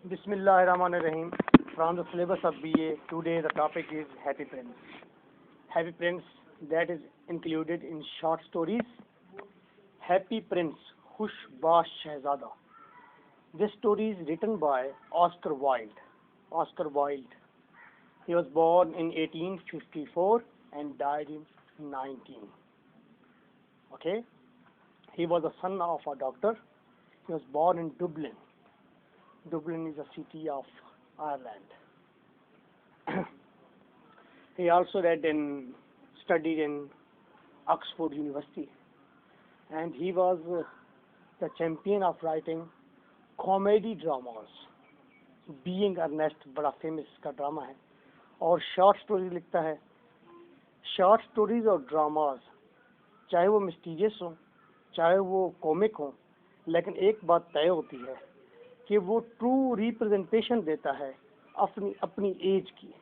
Bismillahirrahmanirrahim. From the syllabus of BA, today the topic is Happy Prince. Happy Prince, that is included in short stories. Happy Prince, Khush Bash Shahzada. This story is written by Oscar Wilde. Oscar Wilde. He was born in 1854 and died in 19. Okay? He was the son of a doctor. He was born in Dublin. Dublin is a city of Ireland. He also studied in Oxford University, and he was the champion of writing comedy dramas. Being Earnest बड़ा famous इसका drama है, और short stories लिखता है. Short stories और dramas चाहे वो mysterious हो, चाहे वो कॉमिक हो, लेकिन एक बात तय होती है कि वो ट्रू रिप्रेजेंटेशन देता है अपनी एज की,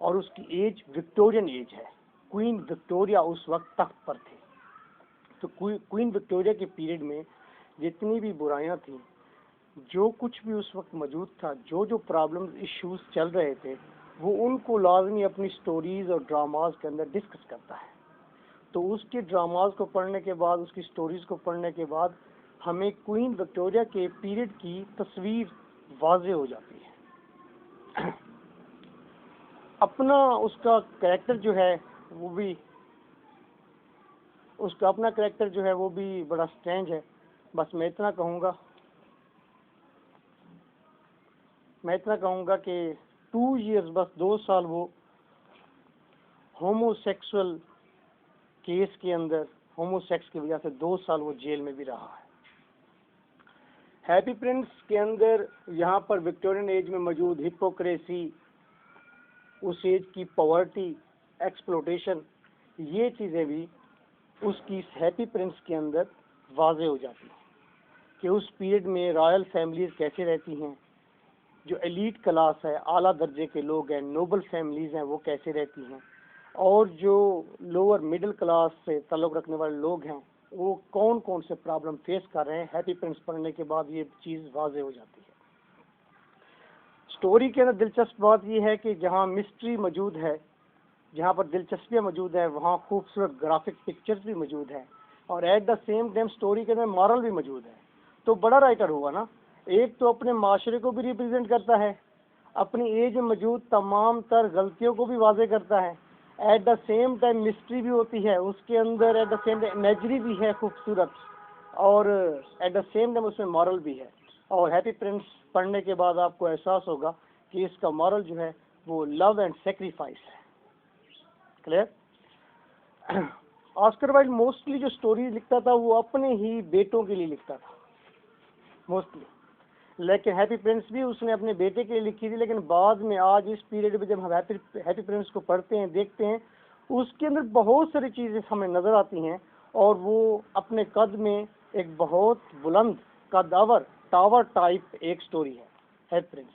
और उसकी एज विक्टोरियन एज है. क्वीन विक्टोरिया उस वक्त तख्त पर थे. तो क्वीन विक्टोरिया के पीरियड में जितनी भी बुराइयां थी, जो कुछ भी उस वक्त मौजूद था, जो प्रॉब्लम्स इश्यूज चल रहे थे, वो उनको लाजमी अपनी स्टोरीज और ड्रामाज के अंदर डिस्कस करता है. तो उसके ड्रामाज को पढ़ने के बाद, उसकी स्टोरीज को पढ़ने के बाद हमें क्वीन विक्टोरिया के पीरियड की तस्वीर वाज़े हो जाती है. अपना उसका कैरेक्टर जो है वो भी उसका अपना कैरेक्टर जो है वो भी बड़ा स्ट्रेंज है. बस मैं इतना कहूँगा कि 2 years, बस 2 साल वो होमोसेक्सुअल केस के अंदर, होमोसेक्स की वजह से 2 साल वो जेल में भी रहा है. हैप्पी प्रिंस के अंदर यहाँ पर विक्टोरियन एज में मौजूद हिपोक्रेसी, उस एज की पॉवर्टी, एक्सप्लोटेशन, ये चीज़ें भी उसकी हैप्पी प्रिंस के अंदर वाज़े हो जाती हैं कि उस पीरियड में रॉयल फैमिलीज कैसे रहती हैं, जो एलीट क्लास है, आला दर्जे के लोग हैं, नोबल फैमिलीज हैं, वो कैसे रहती हैं, और जो लोअर मिडिल क्लास से ताल्लुक़ रखने वाले लोग हैं, वो कौन कौन से प्रॉब्लम फेस कर रहे हैं. हैप्पी प्रिंस पढ़ने के बाद ये चीज़ वाज़े हो जाती है. स्टोरी के अंदर दिलचस्प बात ये है कि जहाँ मिस्ट्री मौजूद है, जहाँ पर दिलचस्पियाँ मौजूद है, वहाँ खूबसूरत ग्राफिक पिक्चर्स भी मौजूद है, और at the same time story के अंदर मॉरल भी मौजूद है. तो बड़ा राइटर हुआ ना. एक तो अपने माशरे को भी रिप्रेजेंट करता है, अपनी एज में मौजूद तमाम तर गलतियों को भी वाज़े करता है, at the same time mystery भी होती है उसके अंदर, at the same time imagery भी है खूबसूरत, और एट द सेम टाइम उसमें मॉरल भी है. और हैप्पी प्रिंस पढ़ने के बाद आपको एहसास होगा कि इसका मॉरल जो है वो लव एंड सेक्रीफाइस है. क्लियर. ऑस्कर वाइल्ड मोस्टली जो स्टोरीज लिखता था वो अपने ही बेटों के लिए लिखता था मोस्टली, लेकिन हैप्पी प्रिंस भी उसने अपने बेटे के लिए लिखी थी. लेकिन बाद में आज इस पीरियड में जब हम हैप्पी प्रिंस को पढ़ते हैं, देखते हैं, उसके अंदर बहुत सारी चीज़ें हमें नज़र आती हैं, और वो अपने कद में एक बहुत बुलंद कदावर टावर टाइप एक स्टोरी है हैप्पी प्रिंस.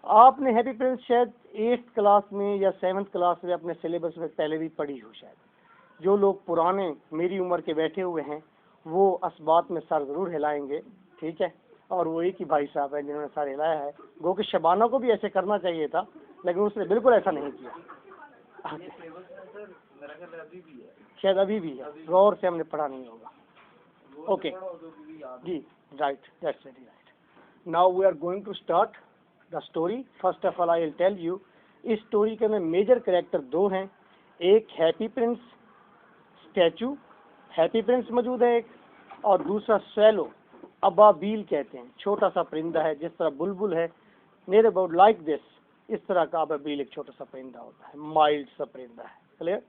आपने हैप्पी प्रिंस शायद 8th क्लास में या 7th क्लास में अपने सिलेबस में पहले भी पढ़ी हो. शायद जो लोग पुराने मेरी उम्र के बैठे हुए हैं वो इस बात में सर ज़रूर हिलाएंगे. ठीक है. और वो एक ही भाई साहब हैं जिन्होंने सर हिलाया है. गो कि शबाना को भी ऐसे करना चाहिए था, लेकिन उसने बिल्कुल ऐसा नहीं किया. शायद अभी भी है, गौर से हमने पढ़ा नहीं होगा. Okay ji, right, that's very right. Now we are going to start the story. First of all I will tell you, इस स्टोरी के अंदर मेजर कैरेक्टर 2 हैं. एक happy prince statue, happy prince मौजूद है एक, और दूसरा स्वैलो, अबाबील कहते हैं, छोटा सा परिंदा है. जिस तरह बुलबुल है, नियर अबाउट लाइक दिस, इस तरह का अबाबील एक छोटा सा परिंदा होता है, माइल्ड सा परिंदा है. क्लियर.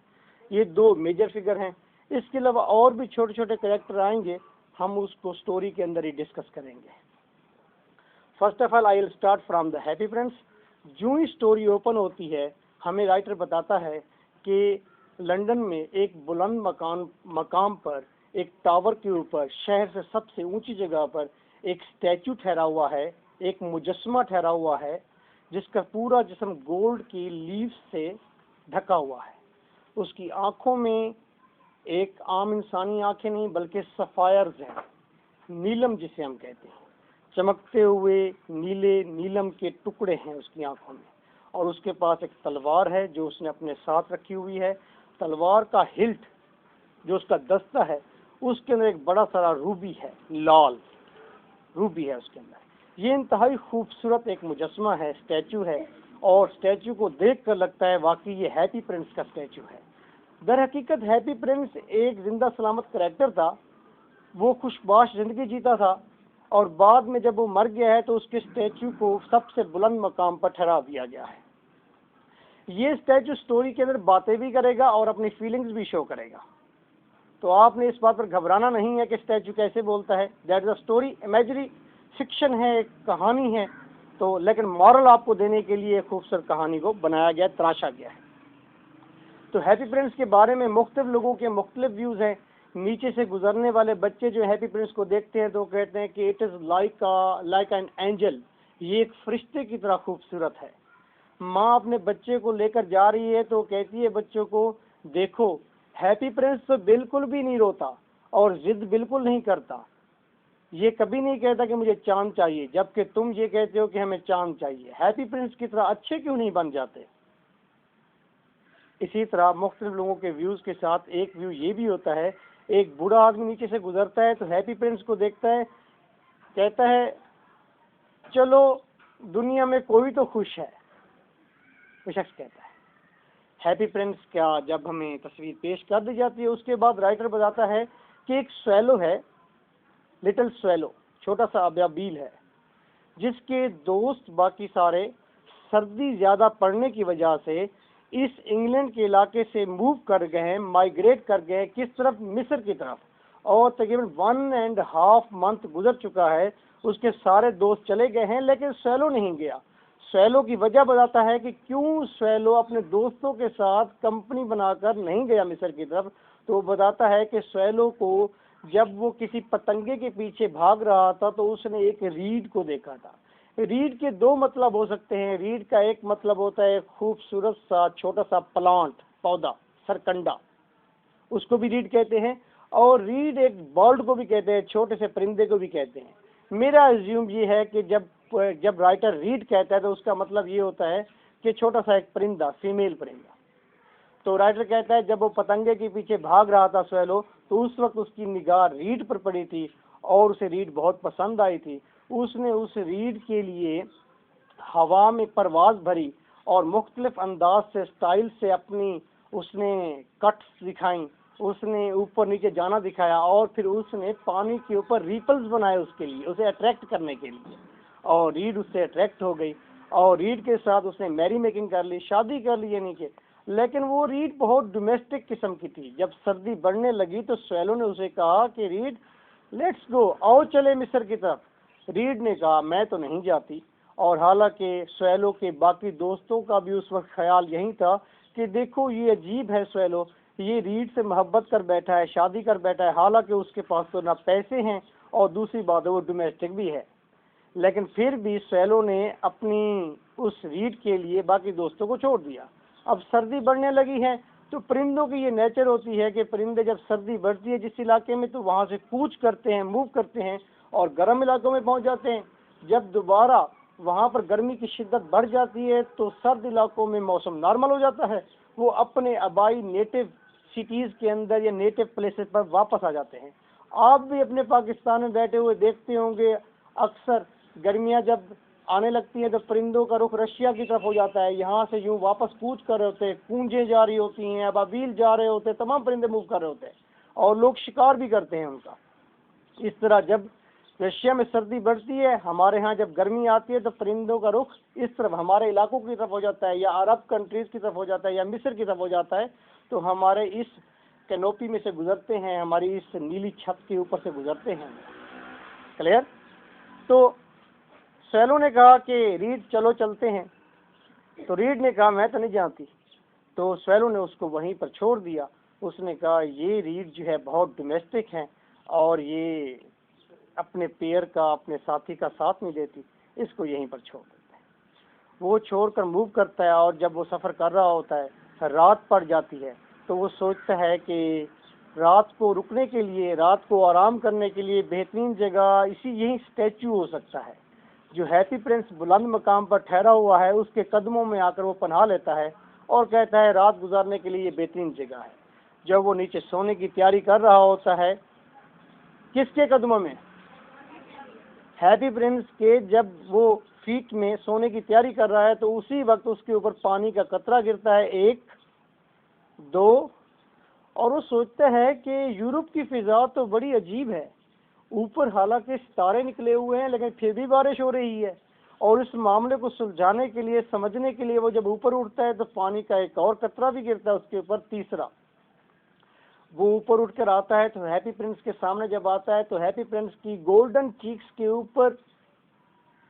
ये 2 मेजर फिगर हैं. इसके अलावा और भी छोटे छोटे कैरेक्टर आएंगे, हम उसको स्टोरी के अंदर ही डिस्कस करेंगे. First of all I will start from the happy Prince. जो ही स्टोरी ओपन होती है, हमें राइटर बताता है कि लंदन में एक बुलंद मकाम पर, एक टावर के ऊपर, शहर से सबसे ऊंची जगह पर एक स्टैचू ठहरा हुआ है, एक मुजस्समा ठहरा हुआ है, जिसका पूरा जिस्म गोल्ड की लीव्स से ढका हुआ है. उसकी आंखों में एक आम इंसानी आंखें नहीं, बल्कि सफायर्स हैं, नीलम जिसे हम कहते हैं. चमकते हुए नीले नीलम के टुकड़े हैं उसकी आंखों में, और उसके पास एक तलवार है जो उसने अपने साथ रखी हुई है। तलवार का हिल्ट, जो उसका दस्ता है, उसके अंदर एक बड़ा सारा रूबी है, लाल रूबी है उसके अंदर। ये इंतहाई खूबसूरत एक मुजस्मा है, स्टैचू है, और स्टैचू को देखकर लगता है वाकई ये हैप्पी प्रिंस का स्टैचू है। दर हकीकत हैप्पी प्रिंस एक जिंदा सलामत कैरेक्टर था, वो खुशबाश जिंदगी जीता था, और बाद में जब वो मर गया है तो उसके स्टैचू को सबसे बुलंद मकाम पर ठहरा दिया गया है। ये स्टैचू स्टोरी के अंदर बातें भी करेगा और अपनी फीलिंग्स भी शो करेगा, तो आपने इस बात पर घबराना नहीं है कि स्टैचू कैसे बोलता है। That is a story, imaginary fiction है, एक कहानी है, तो लेकिन मॉरल आपको देने के लिए खूबसूरत कहानी को बनाया गया, तराशा गया है। तो हैप्पी प्रिंस के बारे में मुख्तलिफ लोगों के मुख्तलिफ व्यूज हैं। नीचे से गुजरने वाले बच्चे जो हैप्पी प्रिंस को देखते हैं तो कहते हैं कि it is like an angel, ये एक फरिश्ते की तरह खूबसूरत है। माँ अपने बच्चे को लेकर जा रही है तो कहती है बच्चों को, देखो हैप्पी प्रिंस तो बिल्कुल भी नहीं रोता और जिद बिल्कुल नहीं करता, ये कभी नहीं कहता कि मुझे चांद चाहिए, जबकि तुम ये कहते हो कि हमें चांद चाहिए। हैप्पी प्रिंस की तरह अच्छे क्यों नहीं बन जाते। इसी तरह मुख्तलिफ लोगों के व्यूज के साथ एक व्यू ये भी होता है, एक बूढ़ा आदमी नीचे से गुजरता है तो हैप्पी प्रिंस को देखता है, कहता है चलो दुनिया में कोई तो खुश है, वो शख्स कहता है। हैप्पी प्रिंस क्या जब हमें तस्वीर पेश कर दी जाती है उसके बाद राइटर बताता है कि एक स्वैलो है, लिटिल स्वैलो, छोटा सा अबाबील है, जिसके दोस्त बाकी सारे सर्दी ज्यादा पड़ने की वजह से इस इंग्लैंड के इलाके से मूव कर गए हैं, माइग्रेट कर गए हैं, किस तरफ, मिस्र की तरफ, और तकरीबन 1.5 मंथ गुजर चुका है, उसके सारे दोस्त चले गए हैं लेकिन स्वैलो नहीं गया। स्वैलो की वजह बताता है कि क्यों स्वैलो अपने दोस्तों के साथ कंपनी बनाकर नहीं गया मिस्र की तरफ। तो बताता है कि स्वैलो को जब वो किसी पतंगे के पीछे भाग रहा था तो उसने एक रीड को देखा था। रीड के दो मतलब हो सकते हैं। रीड का एक मतलब होता है खूबसूरत सा छोटा सा प्लांट, पौधा, सरकंडा, उसको भी रीड कहते हैं, और रीड एक बर्ड को भी कहते हैं, छोटे से परिंदे को भी कहते हैं। मेरा अज्यूम ये है कि जब राइटर रीड कहता है तो उसका मतलब ये होता है कि छोटा सा एक परिंदा, फीमेल परिंदा। तो राइटर कहता है जब वो पतंगे के पीछे भाग रहा था स्वैलो, तो उस वक्त उसकी निगाह रीड पर पड़ी थी और उसे रीड बहुत पसंद आई थी। उसने उस रीड के लिए हवा में परवाज भरी और मुख्तलिफ अंदाज से, स्टाइल से अपनी उसने कट्स दिखाई, उसने ऊपर नीचे जाना दिखाया, और फिर उसने पानी के ऊपर रिपल्स बनाए उसके लिए, उसे अट्रैक्ट करने के लिए, और रीड उससे अट्रैक्ट हो गई और रीड के साथ उसने मैरी मेकिंग कर ली, शादी कर ली यानी कि। लेकिन वो रीड बहुत डोमेस्टिक किस्म की थी। जब सर्दी बढ़ने लगी तो स्वैलो ने उसे कहा कि रीड लेट्स गो, आओ चले मिस्र की तरफ। रीड ने कहा मैं तो नहीं जाती, और हालांकि स्वैलो के बाकी दोस्तों का भी उस वक्त ख्याल यही था कि देखो ये अजीब है, स्वैलो ये रीड से मोहब्बत कर बैठा है, शादी कर बैठा है, हालांकि उसके पास तो ना पैसे हैं और दूसरी बात है वो डोमेस्टिक भी है। लेकिन फिर भी स्वैलो ने अपनी उस रीड के लिए बाकी दोस्तों को छोड़ दिया। अब सर्दी बढ़ने लगी है तो परिंदों की ये नेचर होती है कि परिंदे जब सर्दी बढ़ती है जिस इलाके में तो वहाँ से कूच करते हैं, मूव करते हैं और गर्म इलाकों में पहुँच जाते हैं। जब दोबारा वहाँ पर गर्मी की शिद्दत बढ़ जाती है तो सर्द इलाकों में मौसम नॉर्मल हो जाता है, वो अपने आबाई नेटिव सिटीज़ के अंदर या नेटिव प्लेसेस पर वापस आ जाते हैं। आप भी अपने पाकिस्तान में बैठे हुए देखते होंगे, अक्सर गर्मियाँ जब आने लगती हैं तो परिंदों का रुख रशिया की तरफ हो जाता है, यहाँ से यूँ वापस कूच कर रहे होते हैं, कूंजें जा रही होती हैं, अबाबील जा रहे होते हैं, तमाम परिंदे मूव कर रहे होते हैं और लोग शिकार भी करते हैं उनका। इस तरह जब रशिया में सर्दी बढ़ती है, हमारे यहाँ जब गर्मी आती है तो परिंदों का रुख इस तरफ हमारे इलाकों की तरफ हो जाता है, या अरब कंट्रीज़ की तरफ हो जाता है, या मिस्र की तरफ हो जाता है। तो हमारे इस कैनोपी में से गुजरते हैं, हमारी इस नीली छत के ऊपर से गुजरते हैं। क्लियर? तो स्वैलो ने कहा कि रीड चलो चलते हैं, तो रीड ने कहा मैं तो नहीं जानती। तो स्वैलो ने उसको वहीं पर छोड़ दिया। उसने कहा ये रीड जो है बहुत डोमेस्टिक है और ये अपने पेयर का, अपने साथी का साथ नहीं देती, इसको यहीं पर छोड़ देते हैं। वो छोड़कर मूव करता है और जब वो सफ़र कर रहा होता है, रात पड़ जाती है, तो वो सोचता है कि रात को रुकने के लिए, रात को आराम करने के लिए बेहतरीन जगह यही स्टैचू हो सकता है। जो हैप्पी प्रिंस बुलंद मकाम पर ठहरा हुआ है उसके कदमों में आकर वो पनाह लेता है और कहता है रात गुजारने के लिए ये बेहतरीन जगह है। जब वो नीचे सोने की तैयारी कर रहा होता है, किसके कदमों में? हैप्पी प्रिंस के। जब वो फीट में सोने की तैयारी कर रहा है तो उसी वक्त उसके ऊपर पानी का कतरा गिरता है, 1, 2, और वो सोचता है कि यूरोप की फिजा तो बड़ी अजीब है, ऊपर हालांकि सितारे निकले हुए हैं लेकिन फिर भी बारिश हो रही है। और इस मामले को सुलझाने के लिए, समझने के लिए वो जब ऊपर उठता है तो पानी का एक और कतरा भी गिरता है उसके ऊपर, तीसरा। वो ऊपर उठकर आता है तो हैप्पी प्रिंस के सामने जब आता है तो हैप्पी प्रिंस की गोल्डन चीक्स के ऊपर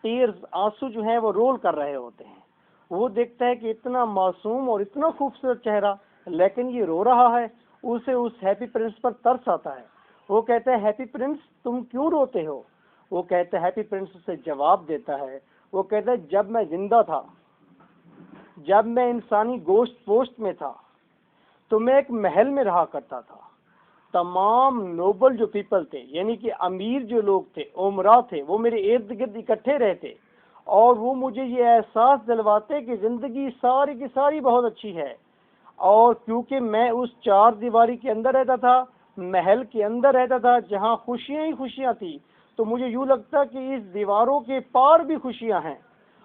टीयर्स, आंसू जो हैं वो रोल कर रहे होते हैं। वो देखता है कि इतना मासूम और इतना खूबसूरत चेहरा, लेकिन ये रो रहा है। उसे उस हैप्पी प्रिंस पर तरस आता है। वो कहता है हैप्पी प्रिंस तुम क्यों रोते हो? वो कहता है, हैप्पी प्रिंस उसे जवाब देता है, वो कहता है जब मैं जिंदा था, जब मैं इंसानी गोश्त पोस्ट में था तो मैं एक महल में रहा करता था। तमाम नोबल जो पीपल थे, यानी कि अमीर जो लोग थे, उमरा थे, वो मेरे इर्द गिर्द इकट्ठे रहते और वो मुझे ये एहसास दिलवाते कि जिंदगी सारी की सारी बहुत अच्छी है। और क्योंकि मैं उस 4 दीवारी के अंदर रहता था, महल के अंदर रहता था जहाँ खुशियाँ ही खुशियाँ थी, तो मुझे यूँ लगता कि इस दीवारों के पार भी खुशियाँ हैं।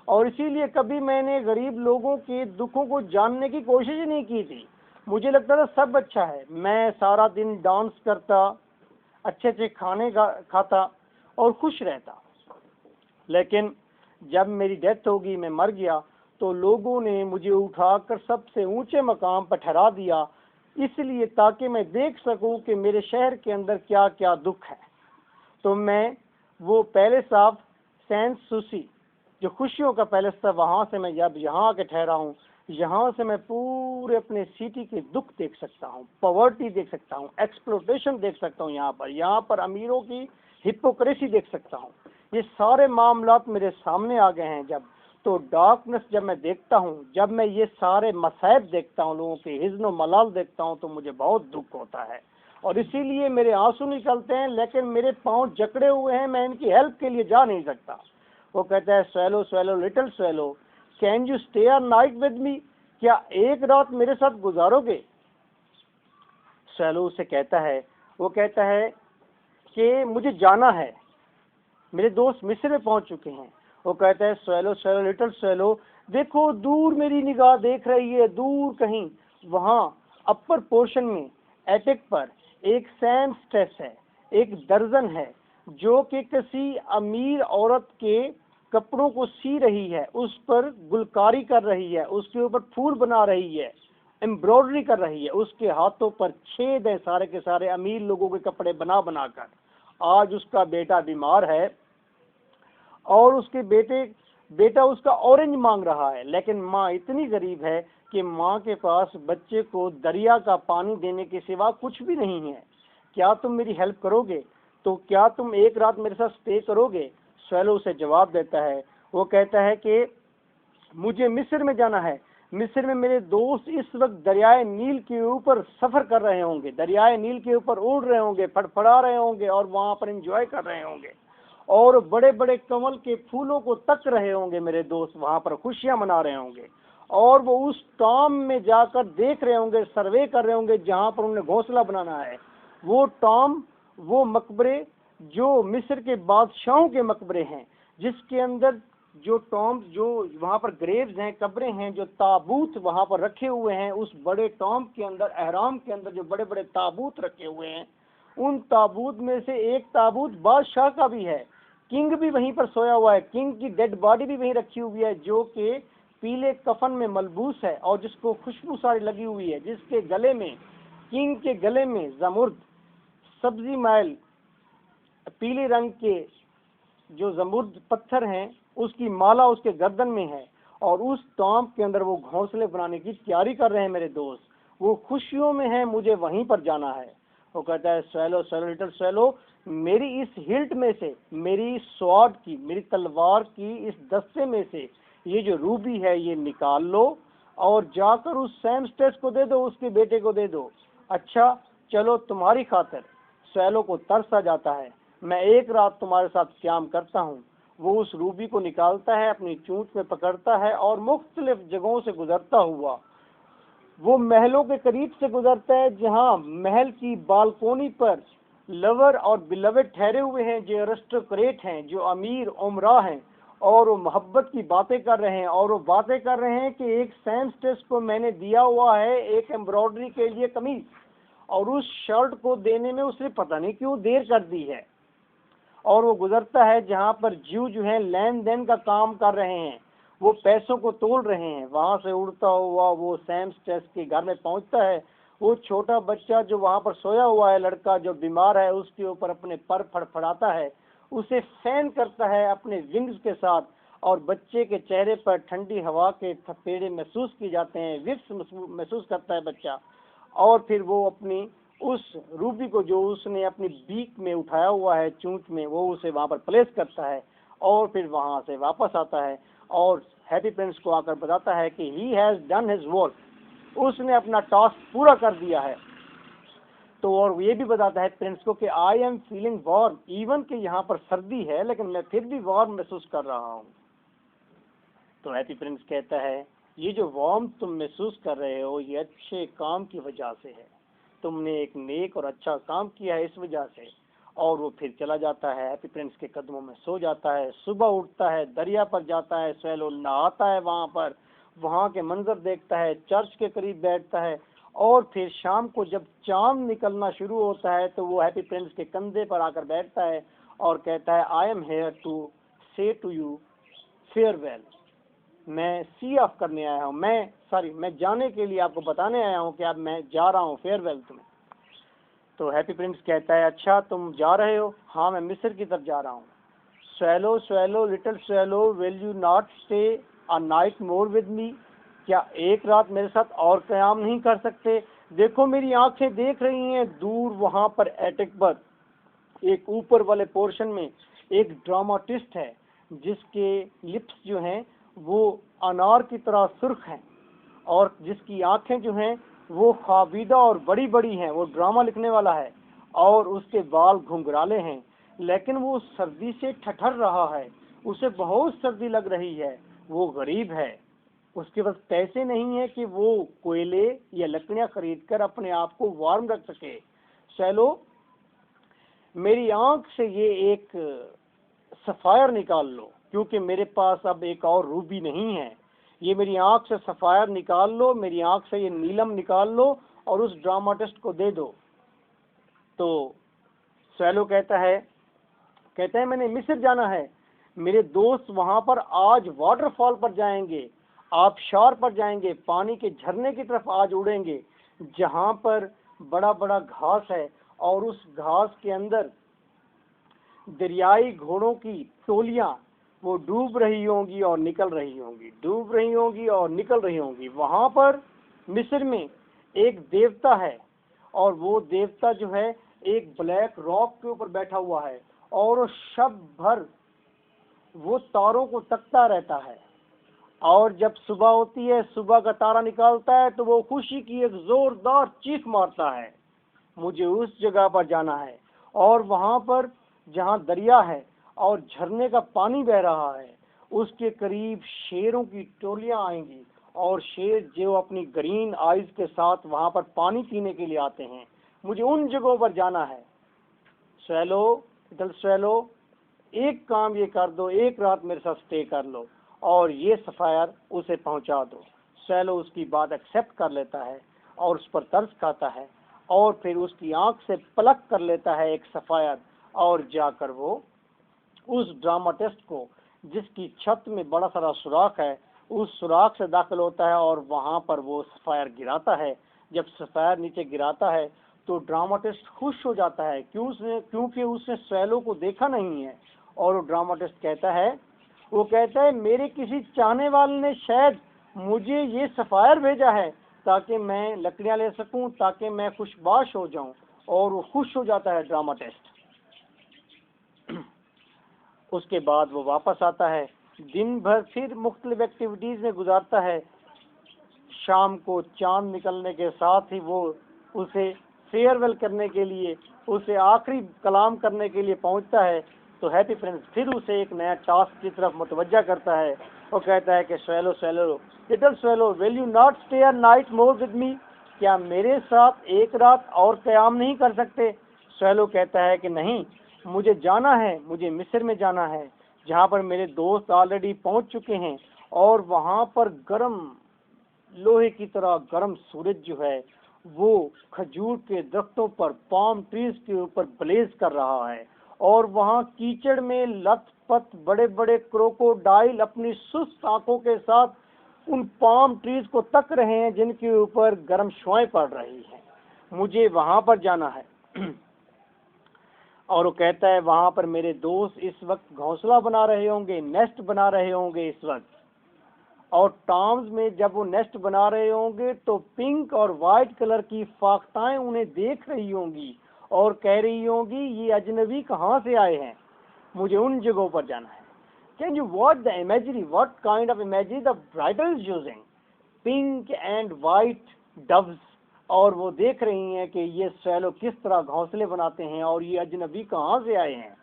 और इसीलिए कभी मैंने गरीब लोगों के दुखों को जानने की कोशिश नहीं की थी। मुझे लगता था सब अच्छा है। मैं सारा दिन डांस करता, अच्छे अच्छे खाने खाता और खुश रहता। लेकिन जब मेरी डेथ होगी, मैं मर गया, तो लोगों ने मुझे उठाकर सबसे ऊंचे मकाम पर ठहरा दिया, इसलिए ताकि मैं देख सकूं कि मेरे शहर के अंदर क्या क्या दुख है। तो मैं वो पैलेस ऑफ सेंट सूसी, जो खुशियों का पैलेस था, वहाँ से मैं जब यहाँ आके ठहरा हूँ, यहाँ से मैं पूरे अपने सिटी के दुख देख सकता हूँ, पॉवर्टी देख सकता हूँ, एक्सप्लोटेशन देख सकता हूँ, यहाँ पर अमीरों की हिपोक्रेसी देख सकता हूँ। ये सारे मामलात मेरे सामने आ गए हैं। जब तो डार्कनेस जब मैं देखता हूँ, जब मैं ये सारे मसाइब देखता हूँ, लोगों के हिज़्न व मलाल देखता हूँ, तो मुझे बहुत दुख होता है और इसीलिए मेरे आंसू निकलते हैं, लेकिन मेरे पाँव जकड़े हुए हैं, मैं इनकी हेल्प के लिए जा नहीं सकता। वो कहता है swallow swallow little swallow, can you stay a night with me? क्या एक रात मेरे साथ गुजारोगे? स्वैलो उसे कहता है, वो कहता है कि मुझे जाना है, मेरे दोस्त मिस्र में पहुंच चुके हैं। वो कहता है स्वैलो स्वैलो लिटिल स्वैलो, देखो दूर मेरी निगाह देख रही है, दूर कहीं वहाँ अपर पोर्शन में एटिक पर एक सैम स्ट्रेस है, एक दर्जन है जो कि किसी अमीर औरत के कपड़ों को सी रही है, उस पर गुलकारी कर रही है, उसके ऊपर फूल बना रही है, एम्ब्रॉयडरी कर रही है, उसके हाथों पर छेद है सारे के सारे अमीर लोगों के कपड़े बना बना कर। आज उसका बेटा बीमार है और उसके बेटा उसका ऑरेंज मांग रहा है, लेकिन माँ इतनी गरीब है कि माँ के पास बच्चे को दरिया का पानी देने के सिवा कुछ भी नहीं है। क्या तुम मेरी हेल्प करोगे? तो क्या तुम एक रात मेरे साथ स्टे करोगे? स्वैलो उसे जवाब देता है, वो कहता है कि मुझे मिस्र में जाना है, मिस्र में मेरे दोस्त इस वक्त दरियाए नील के ऊपर सफर कर रहे होंगे, दरियाए नील के ऊपर उड़ रहे होंगे, फड़फड़ा रहे होंगे और वहाँ पर एंजॉय कर रहे होंगे और बड़े बड़े कमल के फूलों को तक रहे होंगे। मेरे दोस्त वहाँ पर खुशियाँ मना रहे होंगे और वो उस टॉम में जाकर देख रहे होंगे, सर्वे कर रहे होंगे जहाँ पर उन्हें घोंसला बनाना है। वो टॉम, वो मकबरे जो मिस्र के बादशाहों के मकबरे हैं, जिसके अंदर जो टॉम्ब, जो वहाँ पर ग्रेव्स हैं, कब्रें हैं, जो ताबूत वहाँ पर रखे हुए हैं, उस बड़े टॉम्ब के अंदर, अहराम के अंदर जो बड़े बड़े ताबूत रखे हुए हैं, उन ताबूत में से एक ताबूत बादशाह का भी है। किंग भी वहीं पर सोया हुआ है, किंग की डेड बॉडी भी वहीं रखी हुई है, जो कि पीले कफन में मलबूस है और जिसको खुशबू सारी लगी हुई है, जिसके गले में, किंग के गले में जमुर्द, सब्जी मैल, पीले रंग के जो जमुर्द पत्थर हैं, उसकी माला उसके गर्दन में है और उस टॉम्ब के अंदर वो घोंसले बनाने की तैयारी कर रहे हैं। मेरे दोस्त वो खुशियों में हैं, मुझे वहीं पर जाना है। वो कहता है स्वैलो स्वैलो लिटिल स्वैलो, मेरी इस हिल्ट में से, मेरी स्वॉर्ड की, मेरी तलवार की इस दस्ते में से ये जो रूबी है ये निकाल लो और जाकर उस सैम स्ट्रेस को दे दो, उसके बेटे को दे दो। अच्छा, चलो तुम्हारी खातिर। स्वैलो को तरस आ जाता है, मैं एक रात तुम्हारे साथ क्याम करता हूँ। वो उस रूबी को निकालता है, अपनी चोंच में पकड़ता है और मुख्तलिफ जगहों से गुजरता हुआ वो महलों के करीब से गुजरता है, जहाँ महल की बालकोनी पर लवर और बिलवेड ठहरे हुए हैं, जो अरिस्टोक्रेट हैं, जो अमीर उमरा हैं, और वो मोहब्बत की बातें कर रहे हैं। और वो बातें कर रहे हैं कि एक सैमस्टेस को मैंने दिया हुआ है एक एम्ब्रॉयडरी के लिए कमीज, और उस शर्ट को देने में उसने पता नहीं क्यों देर कर दी है। और वो गुजरता है जहाँ पर ज्यू जो है लेन देन का काम कर रहे हैं, वो पैसों को तोल रहे हैं। वहां से उड़ता हुआ वो सैमस्टेस के घर में पहुंचता है। वो छोटा बच्चा जो वहां पर सोया हुआ है, लड़का जो बीमार है, उसके ऊपर अपने पर फड़फड़ाता है, उसे फैन करता है अपने विंग्स के साथ, और बच्चे के चेहरे पर ठंडी हवा के थपेड़े महसूस किए जाते हैं, विक्स महसूस करता है बच्चा। और फिर वो अपनी उस रूबी को जो उसने अपनी बीक में उठाया हुआ है, चूंच में, वो उसे वहां पर प्लेस करता है, और फिर वहां से वापस आता है और हैप्पी प्रिंस को आकर बताता है कि he has done his work, उसने अपना टास्क पूरा कर दिया है। तो और ये भी बताता है प्रिंस को कि I am feeling warm, even कि यहाँ पर सर्दी है लेकिन मैं फिर भी वार्म महसूस कर रहा हूँ। तो हैप्पी प्रिंस कहता है ये जो वार्म तुम महसूस कर रहे हो ये अच्छे काम की वजह से है, तुमने एक नेक और अच्छा काम किया है इस वजह से। और वो फिर चला जाता है, हैप्पी प्रिंस के कदमों में सो जाता है। सुबह उठता है, दरिया पर जाता है, स्वैलो नहाता है वहां पर, वहां के मंजर देखता है, चर्च के करीब बैठता है। और फिर शाम को जब चांद निकलना शुरू होता है तो वो हैप्पी प्रिंस के कंधे पर आकर बैठता है और कहता है आई एम हेयर टू से टू यू फेयरवेल, मैं सी ऑफ करने आया हूँ, मैं जाने के लिए आपको बताने आया हूँ कि अब मैं जा रहा हूँ, फेयरवेल तुम्हें। तो हैप्पी प्रिंस कहता है अच्छा तुम जा रहे हो? हाँ मैं मिस्र की तरफ जा रहा हूँ। Swallow swallow little swallow will you not stay a night more with me, क्या एक रात मेरे साथ और क़याम नहीं कर सकते? देखो मेरी आंखें देख रही हैं दूर वहां पर एटिक पर एक ऊपर वाले पोर्शन में एक ड्रामाटिस्ट है जिसके लिप्स जो हैं वो अनार की तरह सुर्ख हैं, और जिसकी आंखें जो हैं वो ख्वाबीदा और बड़ी बड़ी हैं, वो ड्रामा लिखने वाला है, और उसके बाल घुंघराले हैं, लेकिन वो सर्दी से ठठर रहा है, उसे बहुत सर्दी लग रही है, वो गरीब है, उसके पास पैसे नहीं है कि वो कोयले या लकड़ियां खरीदकर अपने आप को वार्म रख सके। चलो मेरी आंख से ये एक सफायर निकाल लो, क्योंकि मेरे पास अब एक और रूबी नहीं है, ये मेरी आंख से सफायर निकाल लो, मेरी आंख से ये नीलम निकाल लो और उस ड्रामाटिस्ट को दे दो। तो स्वैलो कहता है मैंने मिस्र जाना है, मेरे दोस्त वहां पर आज वाटरफॉल पर जाएंगे, आबशार पर जाएंगे, पानी के झरने की तरफ आज उड़ेंगे जहां पर बड़ा बड़ा घास है, और उस घास के अंदर दरियाई घोड़ों की टोलियां वो डूब रही होंगी और निकल रही होंगी, डूब रही होंगी और निकल रही होंगी। वहां पर मिस्र में एक देवता है, और वो देवता जो है एक ब्लैक रॉक के ऊपर बैठा हुआ है, और शब भर वो तारों को तकता रहता है, और जब सुबह होती है, सुबह का तारा निकालता है तो वो खुशी की एक जोरदार चीख मारता है, मुझे उस जगह पर जाना है, और वहां पर जहां दरिया है और झरने का पानी बह रहा है उसके करीब शेरों की टोलियां आएंगी, और शेर जो अपनी ग्रीन आइज के साथ वहां पर पानी पीने के लिए आते हैं, मुझे उन जगहों पर जाना है। स्वैलो एक काम ये कर दो, एक रात मेरे साथ स्टे कर लो और ये सफायर उसे पहुंचा दो। स्वैलो उसकी बात एक्सेप्ट कर लेता है और उस पर तरस खाता है, और फिर उसकी आंख से पलक कर लेता है एक सफायर, और जाकर वो उस ड्रामाटिस्ट को जिसकी छत में बड़ा सारा सुराख है उस सुराख से दाखिल होता है, और वहां पर वो सफायर गिराता है। जब सफायर नीचे गिराता है तो ड्रामाटिस्ट खुश हो जाता है क्योंकि उसने स्वैलो को देखा नहीं है, और वो ड्रामाटिस्ट कहता है मेरे किसी चाहने वाले ने शायद मुझे ये सफायर भेजा है ताकि मैं लकड़ियां ले सकूं, ताकि मैं खुशबाश हो जाऊं, और वो खुश हो जाता है ड्रामाटिस्ट। उसके बाद वो वापस आता है, दिन भर फिर मुख्तलिफ एक्टिविटीज में गुजारता है। शाम को चांद निकलने के साथ ही वो उसे फेयरवेल करने के लिए, उसे आखिरी कलाम करने के लिए पहुंचता है, तो हैप्पी प्रिंस फिर उसे एक नया टास्क की तरफ मुतवज्जा करता है। वो कहता है कि swallow swallow little swallow, will you not stay a night more with me, क्या मेरे साथ एक रात और क़याम नहीं कर सकते? स्वैलो कहता है कि नहीं, मुझे जाना है, मुझे मिस्र में जाना है, जहाँ पर मेरे दोस्त ऑलरेडी पहुँच चुके हैं, और वहाँ पर गर्म लोहे की तरह गर्म सूरज जो है वो खजूर के दरख्तों पर, पाम ट्रीज के ऊपर ब्लेज कर रहा है, और वहाँ कीचड़ में लथपथ बड़े बड़े क्रोकोडाइल अपनी सुस्त आंखों के साथ उन पाम ट्रीज को तक रहे हैं जिनके ऊपर गर्म शुआएं पड़ रही हैं। मुझे वहाँ पर जाना है। और वो कहता है वहाँ पर मेरे दोस्त इस वक्त घोंसला बना रहे होंगे, नेस्ट बना रहे होंगे इस वक्त, और टॉम्स में जब वो नेस्ट बना रहे होंगे तो पिंक और वाइट कलर की फाख्ताएं उन्हें देख रही होंगी और कह रही होंगी ये अजनबी कहाँ से आए हैं, मुझे उन जगहों पर जाना है। Can you watch the imagery, what kind of imagery the writer is using, pink and white doves, और वो देख रही हैं कि ये स्वैलो किस तरह घोंसले बनाते हैं और ये अजनबी कहाँ से आए हैं,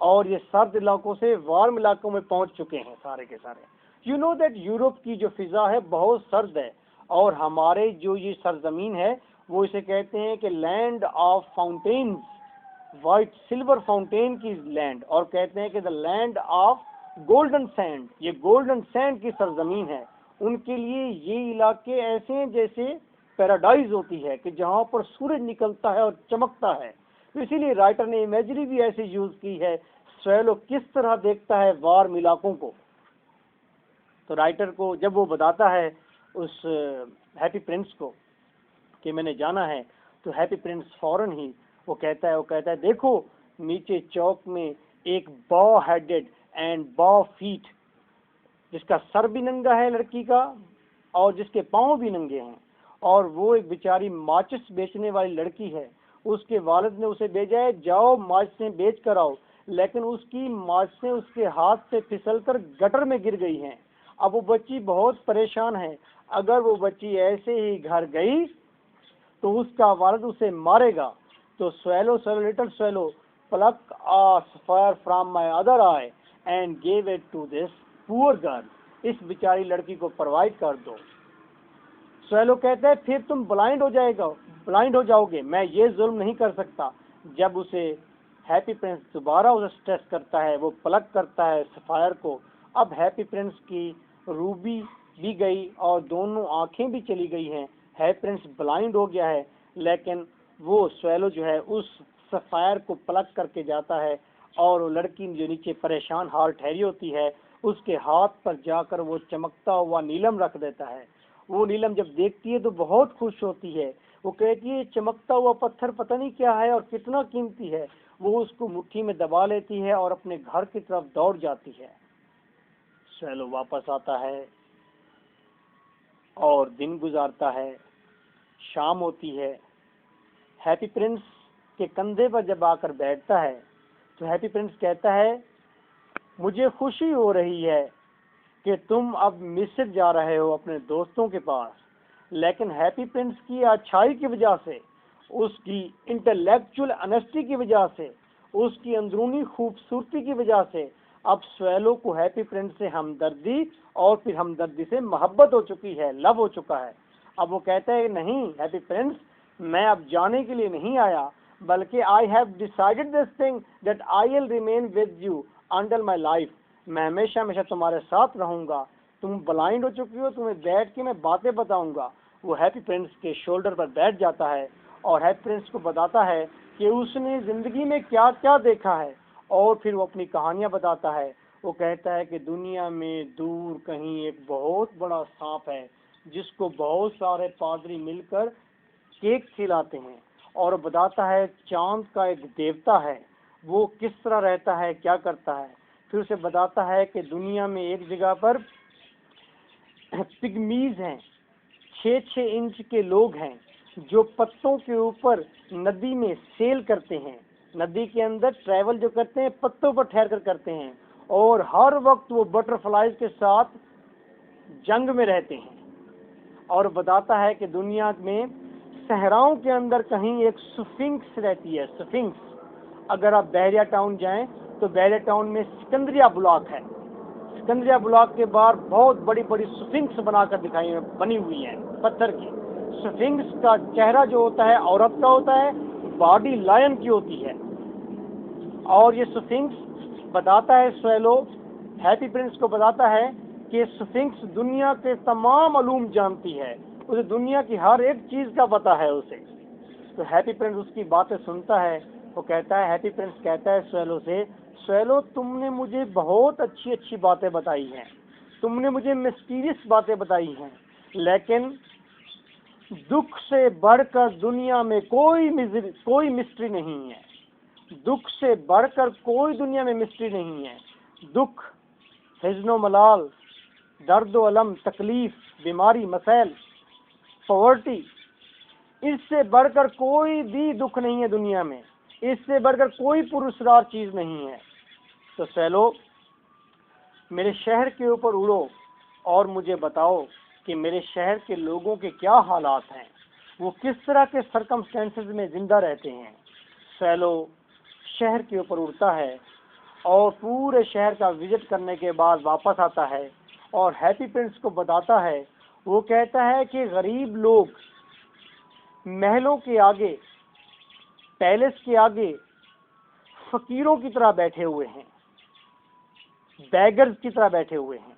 और ये सर्द इलाकों से वार्म इलाकों में पहुंच चुके हैं सारे के सारे। यू नो दैट यूरोप की जो फिजा है बहुत सर्द है, और हमारे जो ये सरजमीन है वो इसे कहते हैं कि land of fountains, white silver fountain की लैंड, और कहते हैं कि the land of golden sand, ये गोल्डन सैंड की सरजमीन है। उनके लिए ये इलाके ऐसे हैं जैसे पैराडाइज होती है कि जहाँ पर सूरज निकलता है और चमकता है। तो इसीलिए राइटर ने इमेजरी भी ऐसे यूज की है। स्वैलो किस तरह देखता है वार्म इलाकों को, तो राइटर को जब वो बताता है उस हैप्पी प्रिंस को कि मैंने जाना है, तो हैप्पी प्रिंस फौरन ही वो कहता है देखो नीचे चौक में एक बॉ हेडेड एंड बॉ फीट, जिसका सर भी नंगा है लड़की का और जिसके पांव भी नंगे हैं, और वो एक बेचारी माचिस बेचने वाली लड़की है। उसके वालिद ने उसे भेजा है जाओ माचिसें बेच कर आओ, लेकिन उसकी माचिसें उसके हाथ से फिसलकर गटर में गिर गई हैं। अब वो बच्ची बहुत परेशान है, अगर वो बच्ची ऐसे ही घर गई तो उसका वालिद उसे मारेगा। तो swallow swallow little swallow pluck a sapphire from my other eye and gave it to this poor girl, इस बेचारी लड़की को प्रोवाइड कर दो। स्वैलो कहता है फिर तुम ब्लाइंड हो जाओगे, मैं ये जुल्म नहीं कर सकता। जब उसे हैप्पी प्रिंस दोबारा उसे स्ट्रेस करता है, वो प्लग करता है सफायर को। अब हैप्पी प्रिंस की रूबी भी गई और दोनों आंखें भी चली गई हैं, हैप्पी प्रिंस ब्लाइंड हो गया है, लेकिन वो स्वैलो जो है उस सफायर को प्लग करके जाता है, और वो लड़की जो नीचे परेशान हाल ठहरी होती है उसके हाथ पर जाकर वो चमकता हुआ नीलम रख देता है। वो नीलम जब देखती है तो बहुत खुश होती है, वो कहती है चमकता हुआ पत्थर पता नहीं क्या है और कितना कीमती है। वो उसको मुट्ठी में दबा लेती है और अपने घर की तरफ दौड़ जाती है। स्वैलो वापस आता है और दिन गुजारता है, शाम होती है। हैप्पी प्रिंस के कंधे पर जब आकर बैठता है तो हैप्पी प्रिंस कहता है मुझे खुशी हो रही है कि तुम अब मिस्र जा रहे हो अपने दोस्तों के पास, लेकिन हैप्पी प्रिंस की अच्छाई की वजह से, उसकी इंटेलेक्चुअल ऑनेस्टी की वजह से, उसकी अंदरूनी खूबसूरती की वजह से अब स्वैलो को हैप्पी प्रिंस से हमदर्दी और फिर हमदर्दी से मोहब्बत हो चुकी है, लव हो चुका है। अब वो कहता है नहीं हैप्पी प्रिंस, मैं अब जाने के लिए नहीं आया, बल्कि I have decided this thing that I will remain with you until my life, मैं हमेशा हमेशा तुम्हारे साथ रहूंगा। तुम ब्लाइंड हो चुकी हो, तुम्हें बैठ के मैं बातें बताऊंगा। वो हैप्पी प्रिंस के शोल्डर पर बैठ जाता है और हैप्पी प्रिंस को बताता है कि उसने जिंदगी में क्या क्या देखा है, और फिर वो अपनी कहानियां बताता है। वो कहता है कि दुनिया में दूर कहीं एक बहुत बड़ा सांप है जिसको बहुत सारे पादरी मिलकर केक खिलाते हैं, और बताता है चांद का एक देवता है, वो किस तरह रहता है, क्या करता है। फिर उसे बताता है कि दुनिया में एक जगह पर पिग्मीज हैं, 6-6 इंच के लोग हैं जो पत्तों के ऊपर नदी में सेल करते हैं, नदी के अंदर ट्रैवल जो करते हैं पत्तों पर ठहर कर करते हैं, और हर वक्त वो बटरफ्लाइज के साथ जंग में रहते हैं। और बताता है कि दुनिया में सहराओं के अंदर कहीं एक स्फिंक्स रहती है, स्फिंक्स। अगर आप बहरिया टाउन जाएं तो बहरिया टाउन में सिकंदरिया ब्लॉक है। सिकंदरिया ब्लॉक के बाहर बहुत बड़ी बड़ी स्फिंक्स बनाकर बनी हुई है पत्थर की। स्फिंक्स का चेहरा जो होता है औरत का होता है, बॉडी लायन की होती है। और ये स्फिंक्स बताता है, स्वेलो हैप्पी प्रिंस को बताता है कि स्फिंक्स दुनिया के तमाम मालूम जानती है, उसे दुनिया की हर एक चीज का पता है उसे। तो हैप्पी प्रिंस उसकी बातें सुनता है। वो कहता है, हैप्पी प्रिंस कहता है स्वेलो से, स्वेलो तुमने मुझे बहुत अच्छी अच्छी बातें बताई हैं, तुमने मुझे मिस्टीरियस बातें बताई हैं, लेकिन दुख से बढ़कर दुनिया में कोई मिस्ट्री नहीं है। दुख से बढ़कर कोई दुनिया में मिस्ट्री नहीं है। दुख, हिज़्नो मलाल, दर्द अलम, तकलीफ, बीमारी, मसैल, पॉवर्टी, इससे बढ़कर कोई भी दुख नहीं है दुनिया में, इससे बढ़कर कोई पुरस्कार चीज नहीं है। तो स्वेलो, मेरे शहर के ऊपर उड़ो और मुझे बताओ कि मेरे शहर के लोगों के क्या हालात हैं, वो किस तरह के सर्कमस्टेंसेस में जिंदा रहते हैं। स्वेलो शहर के ऊपर उड़ता है और पूरे शहर का विजिट करने के बाद वापस आता है और हैप्पी प्रिंस को बताता है। वो कहता है कि गरीब लोग महलों के आगे, पैलेस के आगे फकीरों की तरह बैठे हुए हैं, बैगर्स की तरह बैठे हुए हैं,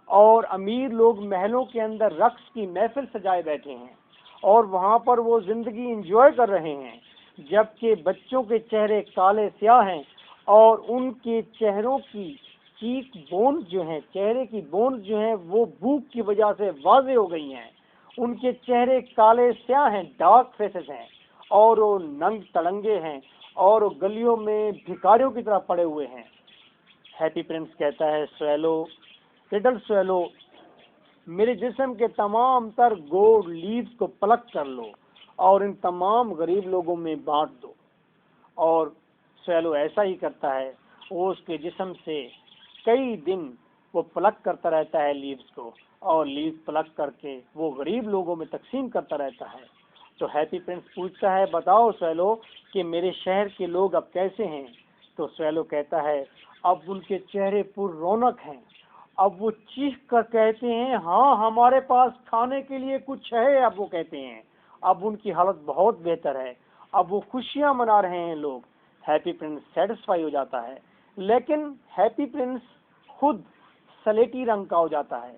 और अमीर लोग महलों के अंदर रक्स की महफिल सजाए बैठे हैं और वहां पर वो जिंदगी एंजॉय कर रहे हैं, जबकि बच्चों के चेहरे काले स्याह हैं और उनके चेहरों की चीक बोन्स जो हैं, चेहरे की बोन्स जो हैं, वो भूख की वजह से वाजे हो गई हैं। उनके चेहरे काले स्याह हैं, डार्क फेसेस हैं, और वो नंग तड़ंगे हैं और वो गलियों में भिखारियों की तरह पड़े हुए हैं। हैप्पी प्रिंस कहता है, स्वेलो, लिटिल स्वेलो, मेरे जिस्म के तमाम तर गोल्ड लीव्स को पलक कर लो और इन तमाम गरीब लोगों में बांट दो। और स्वेलो ऐसा ही करता है। वो उसके जिस्म से कई दिन वो पलक करता रहता है लीव्स को, और लीव्स पलक करके वो गरीब लोगों में तकसीम करता रहता है। तो हैप्पी प्रिंस पूछता है, बताओ स्वेलो कि मेरे शहर के लोग अब कैसे हैं। तो स्वेलो कहता है, अब उनके चेहरे पुर रौनक हैं, अब वो चीख कर कहते हैं, हाँ हमारे पास खाने के लिए कुछ है। अब वो कहते हैं, अब उनकी हालत बहुत बेहतर है, अब वो खुशियां मना रहे हैं लोग। हैप्पी प्रिंस सेटिस्फाई हो जाता है, लेकिन हैप्पी प्रिंस खुद सलेटी रंग का हो जाता है,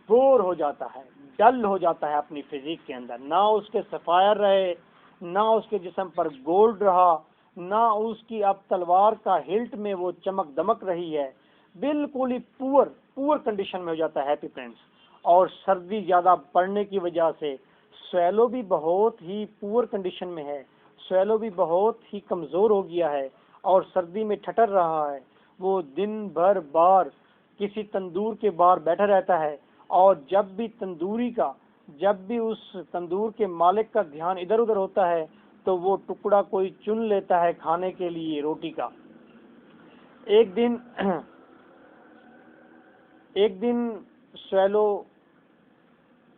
बोर हो जाता है, डल हो जाता है अपनी फिजिक के अंदर। ना उसके सफायर रहे, ना उसके जिस्म पर गोल्ड रहा, ना उसकी अब तलवार का हिल्ट में वो चमक दमक रही है। बिल्कुल ही पुअर कंडीशन में हो जाता है हैप्पी प्रिंस। और सर्दी ज्यादा पड़ने की वजह से स्वेलो भी बहुत ही पुअर कंडीशन में है। स्वेलो भी बहुत ही कमजोर हो गया है और सर्दी में ठटर रहा है। वो दिन भर बाहर किसी तंदूर के बाहर बैठा रहता है, और जब भी उस तंदूर के मालिक का ध्यान इधर उधर होता है तो वो टुकड़ा कोई चुन लेता है खाने के लिए रोटी का। एक दिन स्वेलो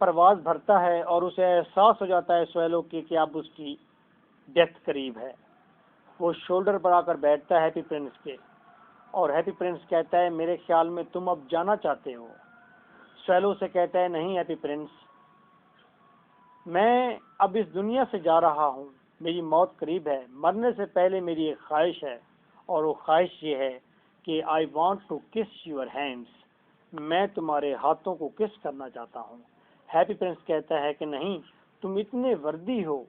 परवाज भरता है और उसे एहसास हो जाता है स्वेलो की कि अब उसकी डेथ करीब है। वो शोल्डर पर आकर बैठता है हैप्पी प्रिंस के, और हैप्पी प्रिंस कहता है, मेरे ख्याल में तुम अब जाना चाहते हो। स्वेलो से कहता है, नहीं हैप्पी प्रिंस, मैं अब इस दुनिया से जा रहा हूँ, मेरी मौत करीब है। मरने से पहले मेरी एक ख्वाहिश है, और वो ख्वाहिश ये है कि आई वॉन्ट टू किस यूर हैंड्स, मैं तुम्हारे हाथों को किस करना चाहता हूँ। हैप्पी प्रिंस कहता है कि नहीं, तुम इतने वर्दी हो,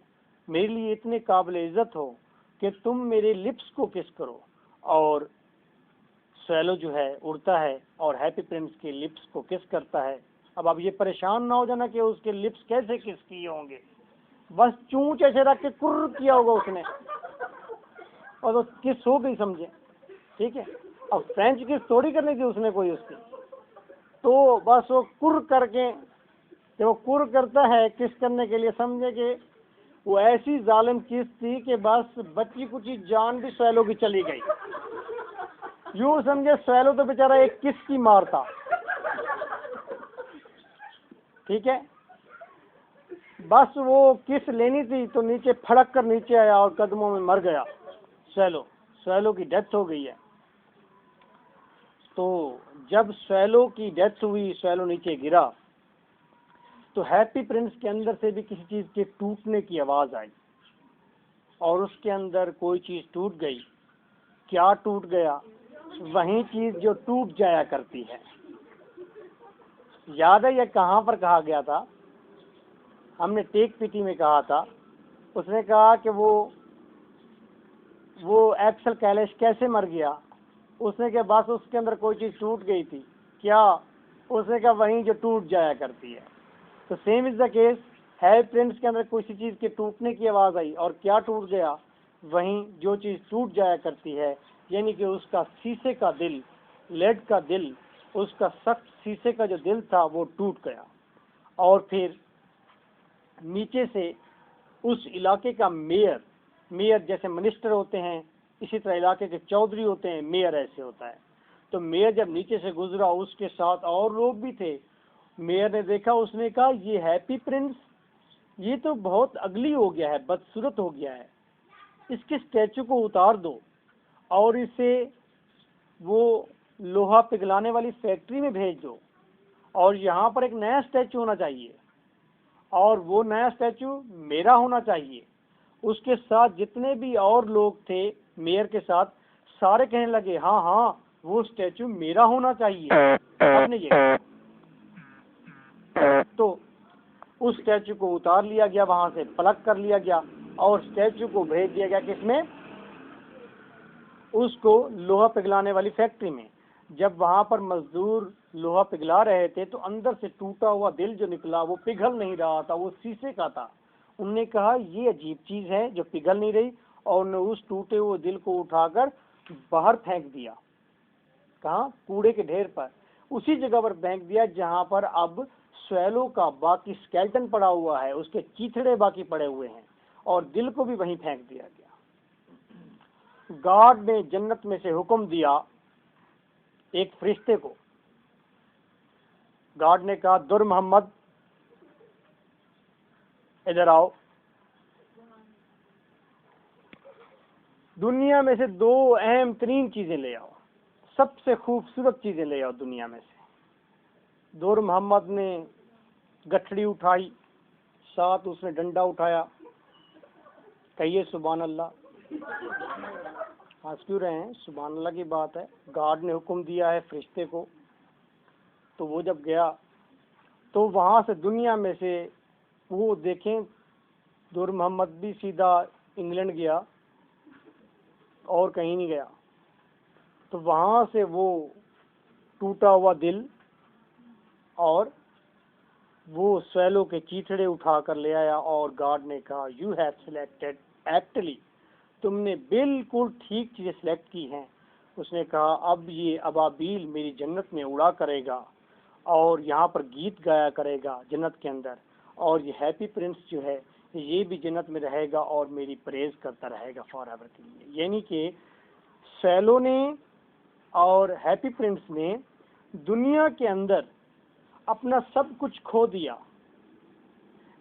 मेरे लिए इतने काबिल इज्जत हो कि तुम मेरे लिप्स को किस करो। और स्वेलो जो है उड़ता है और हैप्पी प्रिंस के लिप्स को किस करता है। अब आप ये परेशान ना हो जाना कि उसके लिप्स कैसे किस किए होंगे, बस चूंच ऐसे रख के कुर्र किया होगा उसने और तो किस हो गई, समझे, ठीक है। अब फ्रेंच किस थोड़ी करनी थी उसने कोई उसकी, तो बस वो कुर्र करके, जब वो कुर्र करता है किस करने के लिए, समझे कि वो ऐसी जालिम किस थी कि बस बच्ची कुची जान भी स्वेलो की चली गई। यूं समझे स्वेलो तो बेचारा एक किस की मार था, ठीक है। बस वो किस लेनी थी तो नीचे फड़क कर नीचे आया और कदमों में मर गया। स्वैलो की डेथ हो गई है। तो जब स्वैलो की डेथ हुई, स्वैलो नीचे गिरा, तो हैप्पी प्रिंस के अंदर से भी किसी चीज के टूटने की आवाज आई और उसके अंदर कोई चीज टूट गई। क्या टूट गया? वही चीज जो टूट जाया करती है। याद है यह कहाँ पर कहा गया था? हमने टेक पीटी में कहा था। उसने कहा कि वो एक्सल कैलेश कैसे मर गया? उसने कहा बस उसके अंदर कोई चीज टूट गई थी। क्या? उसने कहा वही जो टूट जाया करती है। तो same is the case, happy Prince के अंदर किसी चीज के टूटने की आवाज आई और क्या टूट गया? वही जो चीज टूट जाया करती है, यानी कि उसका शीशे का दिल, लेड का दिल, उसका सख्त शीशे का जो दिल था वो टूट गया। और फिर नीचे से उस इलाके का मेयर जैसे मिनिस्टर होते हैं, इसी तरह इलाके के चौधरी होते हैं, मेयर ऐसे होता है। तो मेयर जब नीचे से गुजरा, उसके साथ और लोग भी थे। मेयर ने देखा, उसने कहा ये हैप्पी प्रिंस ये तो बहुत अगली हो गया है, बदसूरत हो गया है, इसके स्टैचू को उतार दो और इसे वो लोहा पिघलाने वाली फैक्ट्री में भेज दो और यहाँ पर एक नया स्टैचू होना चाहिए और वो नया स्टैचू मेरा होना चाहिए। उसके साथ जितने भी और लोग थे मेयर के साथ, सारे कहने लगे हाँ हाँ वो स्टैचू मेरा होना चाहिए। आपने ये तो उस स्टैचू को उतार लिया गया, वहां से प्लग कर लिया गया और स्टैचू को भेज दिया गया किसमें? उसको लोहा पिघलाने वाली फैक्ट्री में। जब वहां पर मजदूर लोहा पिघला रहे थे तो अंदर से टूटा हुआ दिल जो निकला वो पिघल नहीं रहा था, वो शीशे का था। उनने कहा ये अजीब चीज है जो पिघल नहीं रही, और उन्होंने उस टूटे हुए दिल को उठाकर बाहर फेंक दिया। कहाँ? कूड़े के ढेर पर, उसी जगह पर फेंक दिया जहां पर अब स्वैलो का बाकी स्केलेटन पड़ा हुआ है, उसके चीथड़े बाकी पड़े हुए हैं, और दिल को भी वहीं फेंक दिया गया। गॉड ने जन्नत में से हुक्म दिया एक फरिश्ते को। गॉड ने कहा दुर मोहम्मद इधर आओ, दुनिया में से दो अहम तरीन चीजें ले आओ, सबसे खूबसूरत चीजें ले आओ दुनिया में से। दुर मोहम्मद ने गठड़ी उठाई, साथ उसने डंडा उठाया। कहिए सुभान अल्लाह। हंस क्यों रहे हैं? सुभान अल्लाह की बात है। गॉड ने हुक्म दिया है फरिश्ते को। तो वो जब गया तो वहां से दुनिया में से वो देखें, दुर मोहम्मद भी सीधा इंग्लैंड गया और कहीं नहीं गया। तो वहां से वो टूटा हुआ दिल और वो स्वैलो के चीथड़े उठा कर ले आया और गॉड ने कहा यू हैव सिलेक्टेड एक्टली, तुमने बिल्कुल ठीक चीजें सिलेक्ट की हैं। उसने कहा अब ये अबाबील मेरी जन्नत में उड़ा करेगा और यहाँ पर गीत गाया करेगा जन्नत के अंदर, और ये हैप्पी प्रिंस जो है ये भी जन्नत में रहेगा और मेरी प्रेज करता रहेगा फॉर एवर के लिए। यानी कि स्वैलो ने और हैप्पी प्रिंस ने दुनिया के अंदर अपना सब कुछ खो दिया,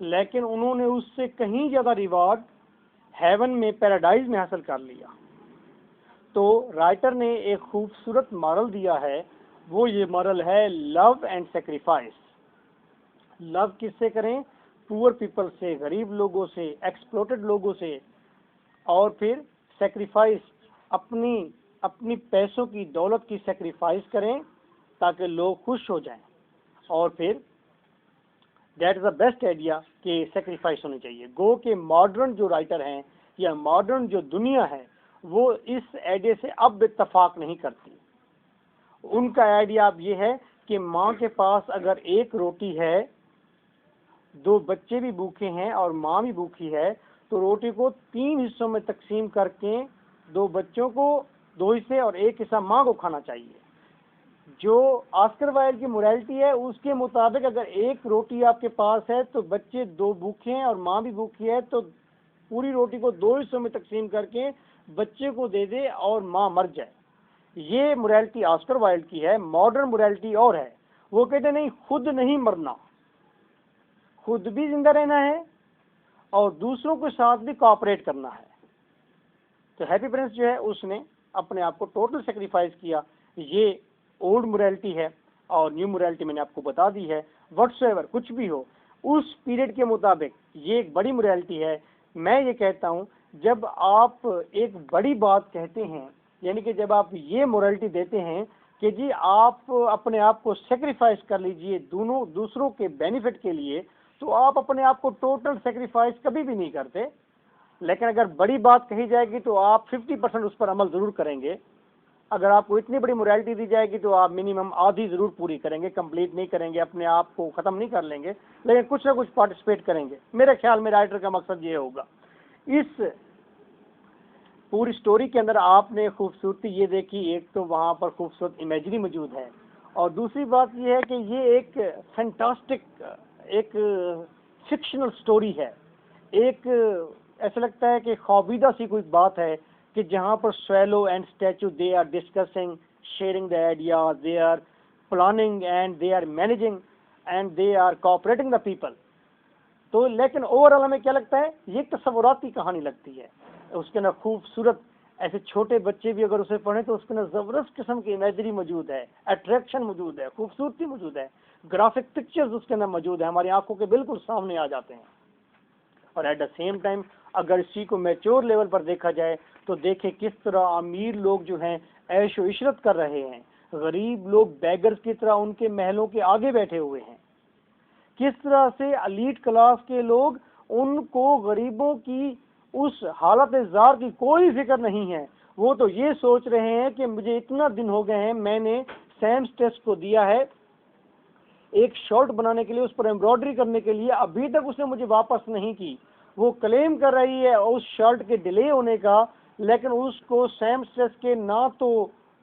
लेकिन उन्होंने उससे कहीं ज्यादा रिवार्ड हेवन में, पैराडाइज में हासिल कर लिया। तो राइटर ने एक खूबसूरत मॉरल दिया है, वो ये मॉरल है लव एंड सेक्रीफाइस। लव किससे करें? पुअर पीपल से, गरीब लोगों से, एक्सप्लॉटेड लोगों से। और फिर सेक्रीफाइस, अपनी पैसों की, दौलत की सेक्रीफाइस करें ताकि लोग खुश हो जाएं। और फिर that is the best idea कि सेक्रीफाइस होनी चाहिए। गो के मॉडर्न जो राइटर हैं या मॉडर्न जो दुनिया है वो इस आइडिया से अब इत्तफाक नहीं करती। उनका आइडिया अब ये है कि माँ के पास अगर एक रोटी है, दो बच्चे भी भूखे हैं और माँ भी भूखी है, तो रोटी को 3 हिस्सों में तकसीम करके 2 बच्चों को 2 हिस्से और 1 हिस्सा माँ को खाना चाहिए। जो ऑस्कर वाइल्ड की मोरालिटी है उसके मुताबिक अगर एक रोटी आपके पास है तो बच्चे 2 भूखे हैं और माँ भी भूखी है, तो पूरी रोटी को 2 हिस्सों में तकसीम करके बच्चे को दे दे और माँ मर जाए। ये मोरालिटी ऑस्कर वाइल्ड की है। मॉडर्न मोरालिटी और है, वो कहते नहीं खुद नहीं मरना, खुद भी जिंदा रहना है और दूसरों के साथ भी कोऑपरेट करना है। तो हैप्पी प्रिंस जो है उसने अपने आप को टोटल सेक्रीफाइस किया। ये ओल्ड मोरालिटी है और न्यू मोरालिटी मैंने आपको बता दी है। व्हाटसोएवर कुछ भी हो उस पीरियड के मुताबिक ये एक बड़ी मोरालिटी है। मैं ये कहता हूँ जब आप एक बड़ी बात कहते हैं, यानी कि जब आप ये मोरालिटी देते हैं कि जी आप अपने आप को सेक्रीफाइस कर लीजिए दोनों दूसरों के बेनिफिट के लिए, तो आप अपने आप को टोटल सेक्रीफाइस कभी भी नहीं करते। लेकिन अगर बड़ी बात कही जाएगी तो आप 50% उस पर अमल ज़रूर करेंगे। अगर आपको इतनी बड़ी मोरालिटी दी जाएगी तो आप मिनिमम आधी ज़रूर पूरी करेंगे, कंप्लीट नहीं करेंगे, अपने आप को ख़त्म नहीं कर लेंगे, लेकिन कुछ ना कुछ पार्टिसिपेट करेंगे। मेरे ख्याल में राइटर का मकसद ये होगा। इस पूरी स्टोरी के अंदर आपने खूबसूरती ये देखी, एक तो वहाँ पर खूबसूरत इमेजरी मौजूद है, और दूसरी बात ये है कि ये एक फैंटास्टिक, एक फिक्शनल स्टोरी है। एक ऐसा लगता है कि ख्वाबीदा सी कोई बात है कि जहाँ पर swallow and statue they are discussing, sharing the idea, they are planning and they are managing and they are cooperating the people. तो लेकिन ओवरऑल हमें क्या लगता है, ये एक तस्वुराती कहानी लगती है। उसके अंदर खूबसूरत, ऐसे छोटे बच्चे भी अगर उसे पढ़ें तो उसके अंदर ज़बरदस्त किस्म की इमेजरी मौजूद है, अट्रैक्शन मौजूद है, खूबसूरती मौजूद है, ग्राफिक पिक्चर्स उसके अंदर मौजूद है, हमारी आंखों के बिल्कुल सामने आ जाते हैं। और एट द सेम टाइम अगर इसी को मैच्योर लेवल पर देखा जाए तो देखें किस तरह अमीर लोग जो हैं ऐशो इशरत कर रहे हैं, गरीब लोग बैगर्स की तरह उनके महलों के आगे बैठे हुए हैं। किस तरह से एलीट क्लास के लोग, उनको गरीबों की उस हालत जार की कोई फिक्र नहीं है। वो तो ये सोच रहे हैं कि मुझे इतना दिन हो गए हैं, मैंने सैम स्टेस को दिया है एक शर्ट बनाने के लिए, उस पर एम्ब्रॉयडरी करने के लिए, अभी तक उसने मुझे वापस नहीं की। वो क्लेम कर रही है उस शर्ट के डिले होने का, लेकिन उसको सैम स्टेस के ना तो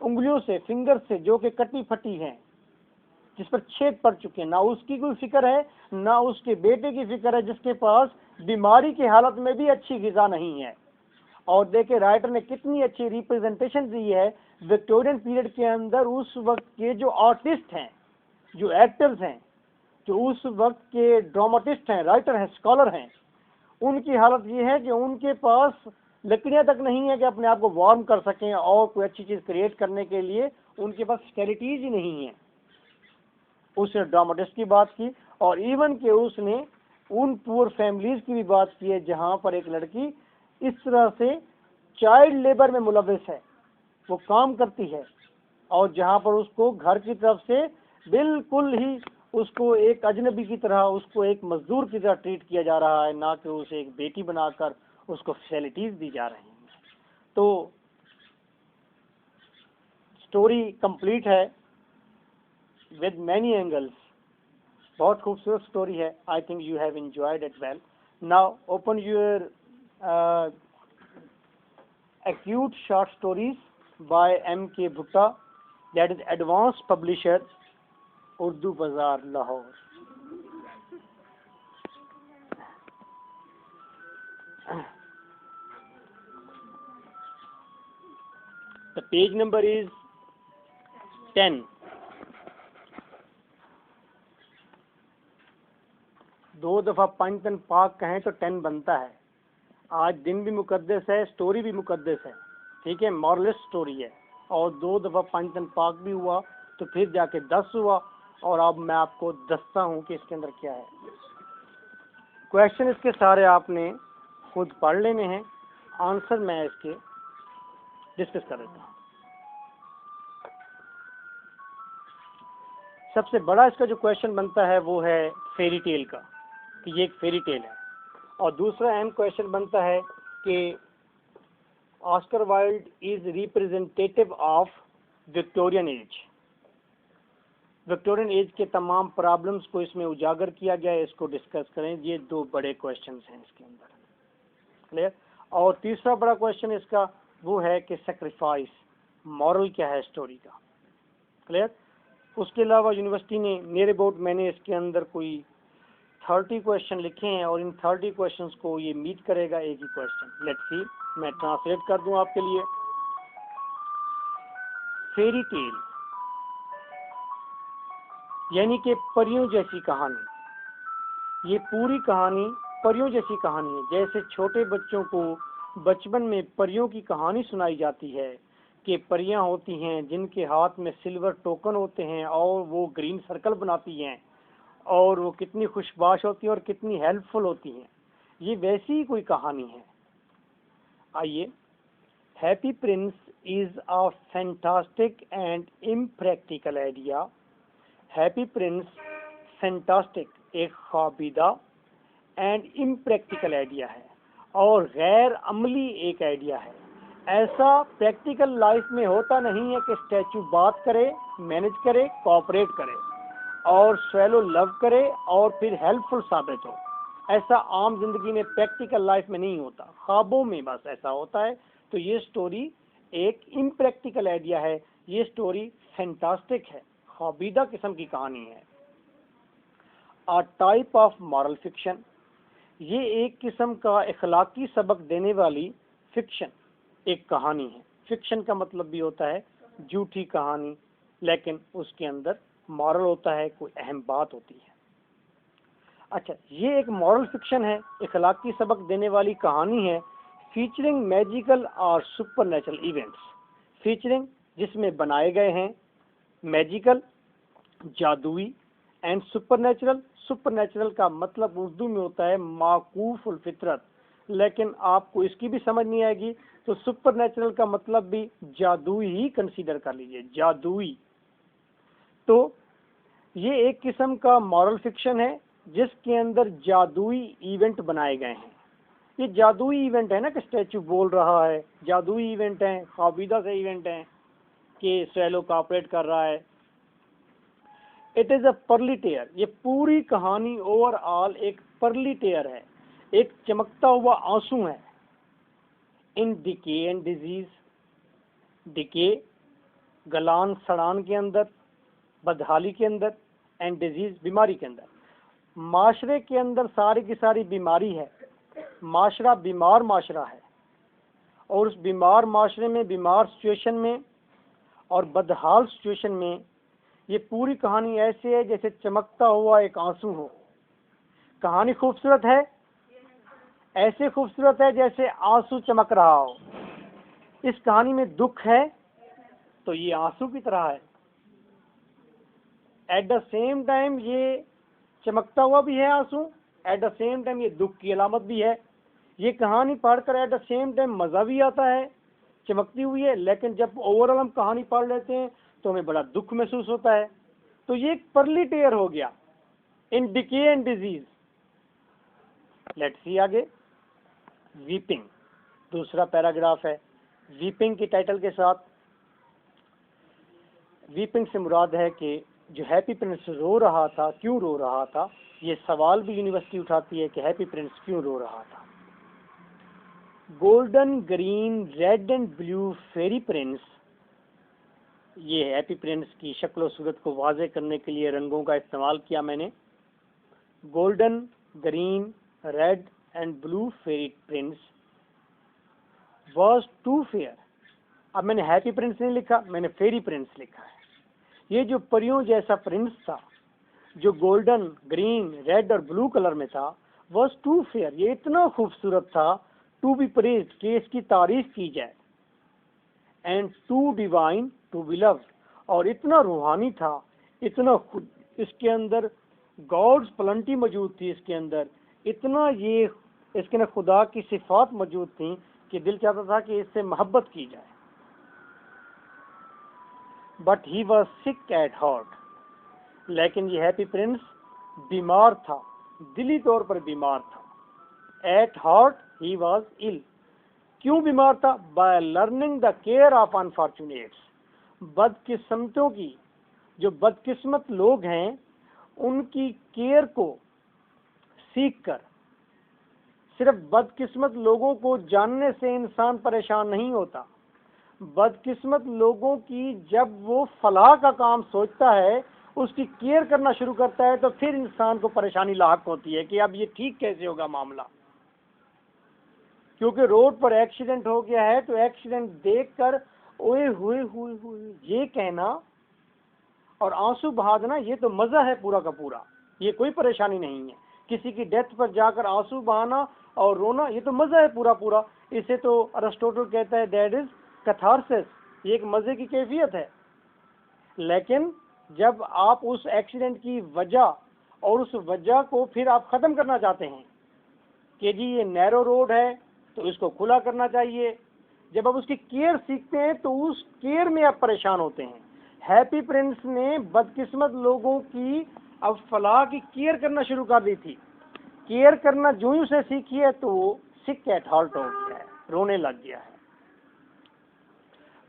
उंगलियों से, फिंगर से जो कि कटी फटी हैं, जिस पर छेद पड़ चुके हैं, ना उसकी कोई फिक्र है, ना उसके बेटे की फिक्र है जिसके पास बीमारी की हालत में भी अच्छी ग़िज़ा नहीं है। और देखे राइटर ने कितनी अच्छी रिप्रेजेंटेशन दी है विक्टोरियन पीरियड के अंदर उस वक्त के जो आर्टिस्ट हैं, जो एक्टर्स हैं, जो उस वक्त के ड्रामाटिस्ट हैं, राइटर हैं, स्कॉलर हैं, उनकी हालत ये है कि उनके पास लकड़ियां तक नहीं है कि अपने आप को वार्म कर सकें, और कोई अच्छी चीज़ क्रिएट करने के लिए उनके पास फैसिलिटीज ही नहीं है। उसने ड्रामाटिस्ट की बात की, और इवन के उसने उन पुअर फैमिलीज की भी बात की है जहाँ पर एक लड़की इस तरह से चाइल्ड लेबर में मुलविस है, वो काम करती है, और जहाँ पर उसको घर की तरफ से बिल्कुल ही उसको एक अजनबी की तरह, उसको एक मजदूर की तरह ट्रीट किया जा रहा है, ना कि उसे एक बेटी बनाकर उसको फैसिलिटीज दी जा रही हैं। तो स्टोरी कंप्लीट है विद मैनी एंगल्स, बहुत खूबसूरत स्टोरी है। आई think you have enjoyed it well. Now open your acute short stories by M.K. Bhutta, that is advanced publisher, Urdu Bazaar, Lahore. The page number is 10. दो दफ़ा पंचतन पाक कहें तो 10 बनता है। आज दिन भी मुकद्दस है, स्टोरी भी मुकद्दस है, ठीक है, मॉरलेस स्टोरी है, और दो दफ़ा पंचतन पाक भी हुआ तो फिर जाके 10 हुआ, और अब मैं आपको दसता हूँ कि इसके अंदर क्या है। क्वेश्चन इसके सारे आपने खुद पढ़ लेने हैं, आंसर मैं इसके डिस्कस कर लेता हूँ। सबसे बड़ा इसका जो क्वेश्चन बनता है वो है फेरी टेल का, कि ये एक फेरी टेल है, और दूसरा अहम क्वेश्चन बनता है कि Oscar Wilde is representative of Victorian age. Victorian age के तमाम प्रॉब्लम्स को इसमें उजागर किया गया है, इसको डिस्कस करें। ये दो बड़े क्वेश्चंस हैं इसके अंदर, क्लियर। और तीसरा बड़ा क्वेश्चन इसका वो है कि सेक्रीफाइस, मॉरल क्या है स्टोरी का, क्लियर। उसके अलावा यूनिवर्सिटी ने नियर अबाउट, मैंने इसके अंदर कोई 30 क्वेश्चन लिखे हैं, और इन 30 क्वेश्चंस को ये मीट करेगा एक ही क्वेश्चन। लेट्स सी, मैं ट्रांसलेट कर दूं आपके लिए। फेरी टेल यानी कि परियों जैसी कहानी। ये पूरी कहानी परियों जैसी कहानी है। जैसे छोटे बच्चों को बचपन में परियों की कहानी सुनाई जाती है कि परियां होती हैं जिनके हाथ में सिल्वर टोकन होते हैं और वो ग्रीन सर्कल बनाती हैं और वो कितनी खुशबाश होती हैं और कितनी हेल्पफुल होती हैं, ये वैसी ही कोई कहानी है। आइए, happy Prince is a fantastic and impractical idea. Happy Prince fantastic एक ख्वाबीदा एंड इम्प्रैक्टिकल आइडिया है और गैर अमली एक आइडिया है। ऐसा प्रैक्टिकल लाइफ में होता नहीं है कि स्टैचू बात करे, मैनेज करे, कोऑपरेट करे और स्वैलो लव करे और फिर हेल्पफुल साबित हो। ऐसा आम जिंदगी में प्रैक्टिकल लाइफ में नहीं होता, ख्वाबों में बस ऐसा होता है। तो ये स्टोरी एक इम्प्रैक्टिकल आइडिया है, ये स्टोरी फैंटास्टिक है, ख्वाबीदा किस्म की कहानी है। A type of moral fiction, ये एक किस्म का इखलाकी सबक देने वाली फिक्शन एक कहानी है। फिक्शन का मतलब भी होता है झूठी कहानी, लेकिन उसके अंदर मॉरल होता है, कोई अहम बात होती है। अच्छा, ये एक मॉरल फिक्शन है, इखलाकी सबक देने वाली कहानी है, फीचरिंग मैजिकल और सुपरनेचुरल इवेंट्स। फीचरिंग जिसमें बनाए गए हैं मैजिकल जादुई एंड सुपरनेचुरल। सुपरनेचुरल का मतलब उर्दू में होता है माकूफुल फितरत, लेकिन आपको इसकी भी समझ नहीं आएगी तो सुपरनेचुरल का मतलब भी जादुई ही कंसीडर कर लीजिए, जादुई। तो ये एक किस्म का मॉरल फिक्शन है जिसके अंदर जादुई इवेंट बनाए गए हैं। ये जादुई इवेंट है ना कि स्टैचू बोल रहा है, जादुई इवेंट है, ख्वाबीदा से इवेंट है कि स्वैलो कॉपरेट कर रहा है। इट इज अ पर्ली टेयर, ये पूरी कहानी ओवरऑल एक पर्ली टेयर है, एक चमकता हुआ आंसू है। इन डिके एंड डिजीज, डिके गलान सड़ान के अंदर, बदहाली के अंदर, एंड डिजीज बीमारी के अंदर। माशरे के अंदर सारी की सारी बीमारी है, माशरा बीमार माशरा है और उस बीमार माशरे में, बीमार सिचुएशन में और बदहाल सिचुएशन में ये पूरी कहानी ऐसे है जैसे चमकता हुआ एक आंसू हो। कहानी खूबसूरत है, ऐसे खूबसूरत है जैसे आंसू चमक रहा हो। इस कहानी में दुख है तो ये आंसू की तरह है, एट द सेम टाइम ये चमकता हुआ भी है आंसू, एट द सेम टाइम ये दुख की अलामत भी है। ये कहानी पढ़कर एट द सेम टाइम मज़ा भी आता है, चमकती हुई है, लेकिन जब ओवरऑल हम कहानी पढ़ लेते हैं तो हमें बड़ा दुख महसूस होता है। तो ये एक पर्ली टेयर हो गया, in decay and disease. Let's see आगे। वीपिंग दूसरा पैराग्राफ है, वीपिंग की टाइटल के साथ। वीपिंग से मुराद है कि जो हैप्पी प्रिंस रो रहा था, क्यों रो रहा था। ये सवाल भी यूनिवर्सिटी उठाती है कि हैप्पी प्रिंस क्यों रो रहा था। Golden, green, red and blue fairy prince, ये हैप्पी प्रिंस की शक्ल और सूरत को वाज़े करने के लिए रंगों का इस्तेमाल किया मैंने। Golden, green, red and blue fairy prince was too fair. अब मैंने हैप्पी प्रिंस नहीं लिखा, मैंने फेरी प्रिंस लिखा है। ये जो परियों जैसा प्रिंस था, जो गोल्डन, ग्रीन, रेड और ब्लू कलर में था, वॉज टू फेयर, ये इतना खूबसूरत था, टू बी प्रेज्ड, कि इसकी तारीफ की जाए, and to divine to be loved, और इतना रूहानी था, इतना खुद इसके अंदर गॉड्स प्लेंटी मौजूद थी, इसके अंदर इतना ये इसके अंदर खुदा की सिफात मौजूद थी कि दिल चाहता था कि इससे मोहब्बत की जाए। But he was sick at heart, लेकिन ये हैप्पी प्रिंस बीमार था, दिली तौर पर बीमार था। At heart he was ill, क्यों बीमार था? By learning the care of unfortunates, बदकिस्मतों की, जो बदकिस्मत लोग हैं उनकी केयर को सीख कर। सिर्फ बदकिस्मत लोगों को जानने से इंसान परेशान नहीं होता, बदकिस्मत लोगों की जब वो फलाह का काम सोचता है, उसकी केयर करना शुरू करता है, तो फिर इंसान को परेशानी लाहक होती है कि अब ये ठीक कैसे होगा मामला। क्योंकि रोड पर एक्सीडेंट हो गया है तो एक्सीडेंट देखकर ओए हुए ये कहना और आंसू बहा देना, ये तो मजा है पूरा का पूरा, ये कोई परेशानी नहीं है। किसी की डेथ पर जाकर आंसू बहाना और रोना, ये तो मजा है पूरा पूरा। इसे तो अरिस्टोटल कहता है दैट इज कैथारसिस, ये एक मजे की कैफियत है। लेकिन जब आप उस एक्सीडेंट की वजह और उस वजह को फिर आप खत्म करना चाहते हैं कि जी ये नैरो रोड है तो इसको खुला करना चाहिए, जब आप उसकी केयर सीखते हैं तो उस केयर में आप परेशान होते हैं। हैप्पी प्रिंस ने बदकिस्मत लोगों की अब फलाह की केयर करना शुरू कर दी थी। केयर करना जो ही उसने सीखी है तो वो सिक एट हार्ट हो गया है, रोने लग गया है।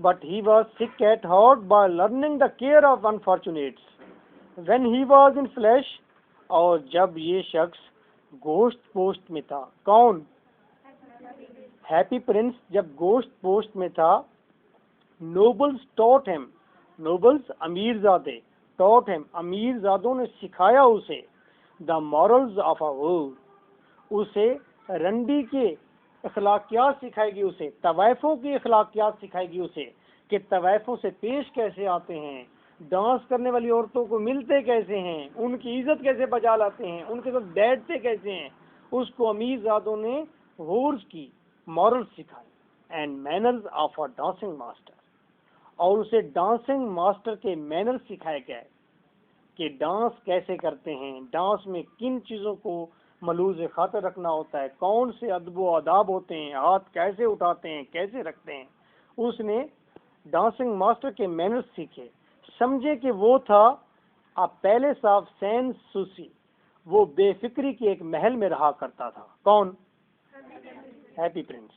But he was sick at heart by learning the care of unfortunates when he was in flesh. और जब ये शख्स गोश्त पोस्ट में था, कौन? हैप्पी प्रिंस जब गोश्त पोस्ट में था, नोबल्स टॉट हिम, नोबल्स अमीरजादे, टॉट हिम, अमीरजादों ने सिखाया उसे, the morals of a war, उसे रंडी के अखलाकियात सिखाएगी, उसे तवाइफों की अखलाकियात सिखाएगी उसे कि तवाइफों से पेश कैसे आते हैं, डांस करने वाली औरतों को मिलते कैसे हैं, उनकी इज्जत कैसे बचा लाते हैं, उनके साथ बैठते कैसे हैं। उसको अमीरजादों ने वॉर्स की मॉरल्स सिखाए and manners of a dancing master, और उसे डांसिंग मास्टर के मैनर्स सिखाए गए कि डांस कैसे करते हैं, डांस में किन चीज़ों को मलूज़ खातर रखना होता है, कौन से अदब आदाब होते हैं, हाथ कैसे उठाते हैं, कैसे रखते हैं। उसने डांसिंग मास्टर के मैनर्स सीखे। समझे कि वो था अब पहले साहब सैन सूसी, वो बेफिक्री के एक महल में रहा करता था। कौन? Happy Prince.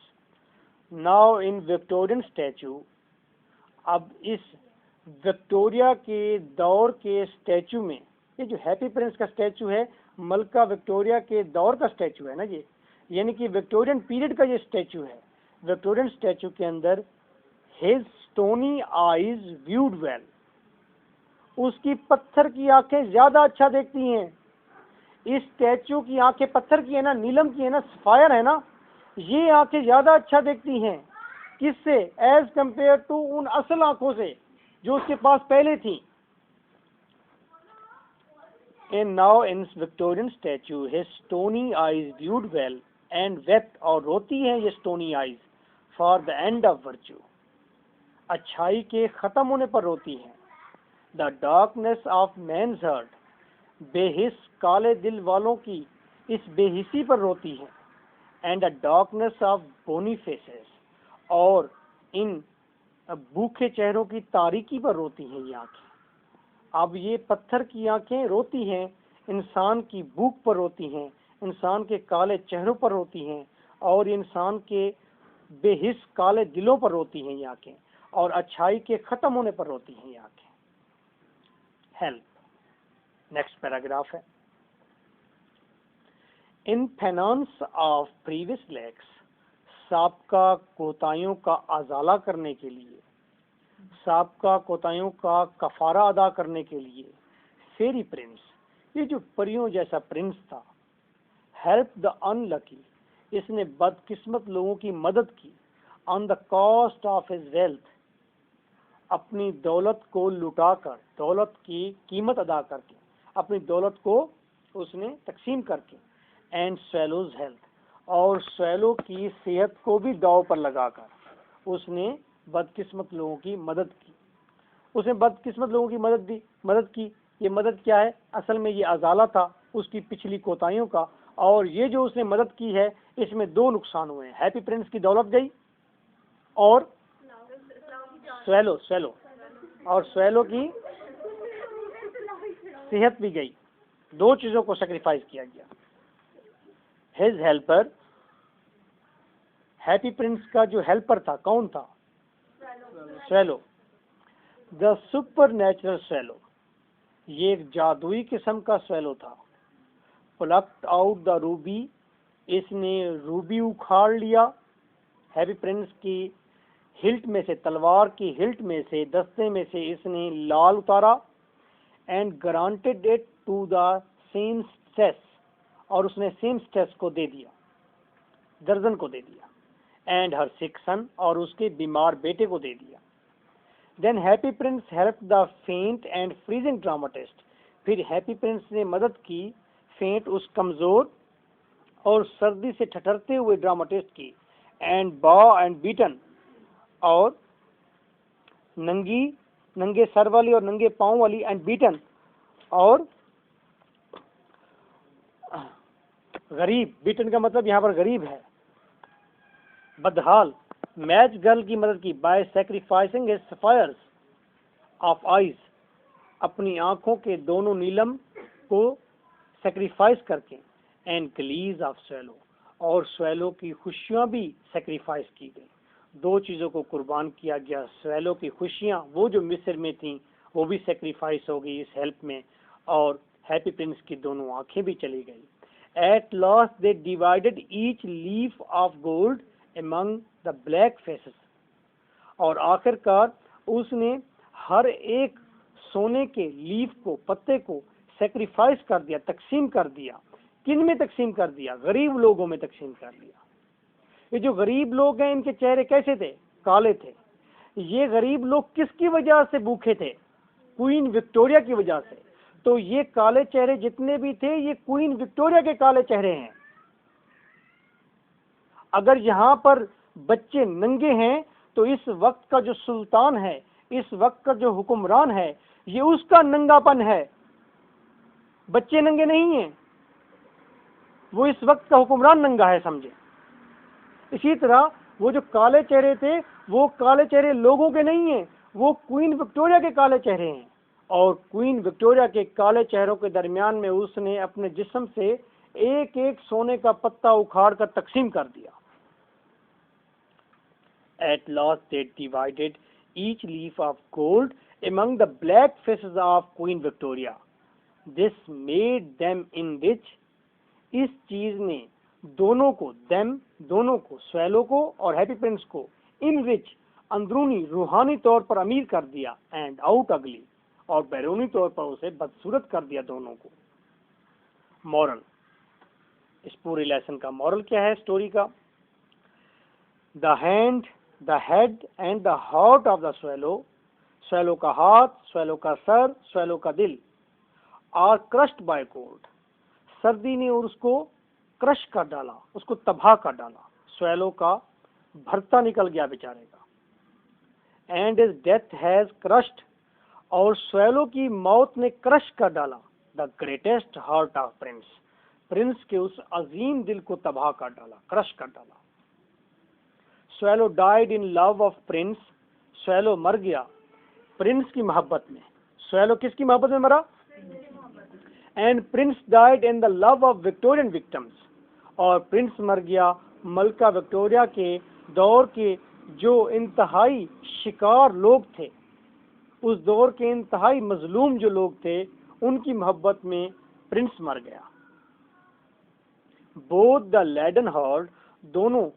Now in Victorian statue, अब इस विक्टोरिया के दौर के स्टैचू में, ये जो हैप्पी प्रिंस का स्टैचू है मलका विक्टोरिया के दौर का स्टैचू है ना ये, यानी कि विक्टोरियन पीरियड का ये स्टैचू है। विक्टोरियन स्टैचू के अंदर his stony eyes viewed well, उसकी पत्थर की आंखें ज्यादा अच्छा देखती हैं। इस स्टैचू की आंखें पत्थर की है ना, नीलम की है ना, सफायर है ना, ये आंखें ज्यादा अच्छा देखती हैं। किससे? एज कंपेयर टू उन असल आंखों से जो उसके पास पहले थी। And now in Victorian statue, his stony eyes viewed well and wept, और रोती हैं ये stony eyes for the end of virtue, अच्छाई के खत्म होने पर रोती हैं। The darkness of man's heart, बेहिस काले दिल वालों की इस बेहिसी पर रोती हैं। And the darkness of bony faces, और इन भूखे चेहरों की तारीकी पर रोती हैं ये आंखें। अब ये पत्थर की आंखें रोती हैं, इंसान की भूख पर रोती हैं, इंसान के काले चेहरों पर रोती हैं, और इंसान के बेहिस काले दिलों पर रोती हैं ये आंखें, और अच्छाई के खत्म होने पर रोती हैं ये आंखें। हेल्प, नेक्स्ट पैराग्राफ है। In finance of previous lakhs, साबका कोताहियों का अजाला करने के लिए, साबका कोताहियों का कफारा अदा करने के लिए, फेरी प्रिंस, ये जो परियों जैसा प्रिंस था, हेल्प द अनलकी, इसने बदकिस्मत लोगों की मदद की, on the cost of his wealth, अपनी दौलत को लुटाकर, दौलत की कीमत अदा करके, अपनी दौलत को उसने तकसीम करके, एंड स्वेलोज हेल्थ, और स्वेलो की सेहत को भी दांव पर लगाकर उसने बदकिस्मत लोगों की मदद की। उसने बदकिस्मत लोगों की मदद की। ये मदद क्या है? असल में ये अजाला था उसकी पिछली कोताहियों का, और ये जो उसने मदद की है इसमें दो नुकसान हुए हैं। हैप्पी प्रिंस की दौलत गई और स्वेलो और स्वेलो की सेहत भी गई, दो चीजों को सेक्रीफाइस किया गया। हिज हेल्पर, हैप्पी प्रिंस का जो हेल्पर था कौन था? Swallow. The super natural swallow, ये एक जादुई किस्म का स्वेलो था। प्लक्ड आउट द रूबी, इसने रूबी उखाड़ लिया। हैप्पी प्रिंस की हिल्ट में से, तलवार की हिल्ट में से, दस्ते में से इसने लाल उतारा। And granted it to the same states, और उसने सेम स्टेस को दे दिया, दर्जन को दे दिया। एंड हर सिक सन, और उसके बीमार बेटे को दे दिया। Than happy Prince help the फेंट एंड फ्रीजिंग ड्रामाटिस्ट, फिर हैप्पी प्रिंस ने मदद की फेंट उस कमजोर और सर्दी से ठठरते हुए ड्रामाटिस्ट की, एंड बॉ एंड बीटन, और नंगे सर वाली और नंगे पांव वाली, एंड बीटन, और गरीब, बीटन का मतलब यहाँ पर गरीब है, बदहाल मैच गर्ल की मदद की, by sacrificing his sapphires of eyes, अपनी आंखों के दोनों नीलम को सैक्रिफाइस करके, एंड गलीज ऑफ स्वेलो, और स्वेलो की खुशियां भी सैक्रिफाइस की गई। दो चीजों को कुर्बान किया गया, स्वेलो की खुशियां वो जो मिस्र में थी वो भी सैक्रिफाइस हो गई इस हेल्प में, और हैप्पी प्रिंस की दोनों आंखें भी चली गई। At last they divided each leaf of gold among the black faces, और आखिरकार उसने हर एक सोने के लीफ को, पत्ते को सैक्रिफाइस कर दिया, तकसीम कर दिया। किन में तकसीम कर दिया? गरीब लोगों में तकसीम कर दिया। ये जो गरीब लोग हैं इनके चेहरे कैसे थे? काले थे। ये गरीब लोग किसकी वजह से भूखे थे? क्वीन विक्टोरिया की वजह से। तो ये काले चेहरे जितने भी थे ये क्वीन विक्टोरिया के काले चेहरे हैं। अगर यहाँ पर बच्चे नंगे हैं तो इस वक्त का जो सुल्तान है, इस वक्त का जो हुक्मरान है, ये उसका नंगापन है, बच्चे नंगे नहीं हैं। वो इस वक्त का हुक्मरान नंगा है, समझे। इसी तरह वो जो काले चेहरे थे वो काले चेहरे लोगों के नहीं हैं, वो क्वीन विक्टोरिया के काले चेहरे हैं। और क्वीन विक्टोरिया के काले चेहरों के दरमियान में उसने अपने जिस्म से एक एक सोने का पत्ता उखाड़ कर तकसीम कर दिया। At last they divided each leaf of gold among the black faces of Queen Victoria. This made them enrich. इस चीज ने दोनों को, स्वेलो को और हैप्पी प्रिंस को, इनरिच, अंदरूनी रूहानी तौर पर अमीर कर दिया, एंड आउट अगली, और बैरूनी तौर पर उसे बदसूरत कर दिया दोनों को। मॉरल, इस पूरे लेसन का मॉरल क्या है स्टोरी का? The head and the heart of the swallow, swallow का हाथ, स्वेलो का सर, स्वेलो का दिल, आर क्रश्ड बाय कोल्ड, सर्दी ने उसको क्रश कर डाला, उसको तबाह कर डाला। स्वेलो का भरता निकल गया बेचारे का। And his death has crushed, और स्वेलो की मौत ने क्रश कर डाला the greatest heart of Prince, Prince के उस अजीम दिल को तबाह कर डाला, क्रश कर डाला। Swallow died in love of Prince, swallow मर गया प्रिंस की मोहब्बत में। स्वेलो किसकी मोहब्बत में मरा? And Prince died in the love of Victorian victims, और प्रिंस मर गया मलका विक्टोरिया के दौर के जो इंतहाई शिकार लोग थे, उस दौर के इंतहाई मजलूम जो लोग थे उनकी मोहब्बत में प्रिंस मर गया। बोथ द लेडन हार्ट, दोनों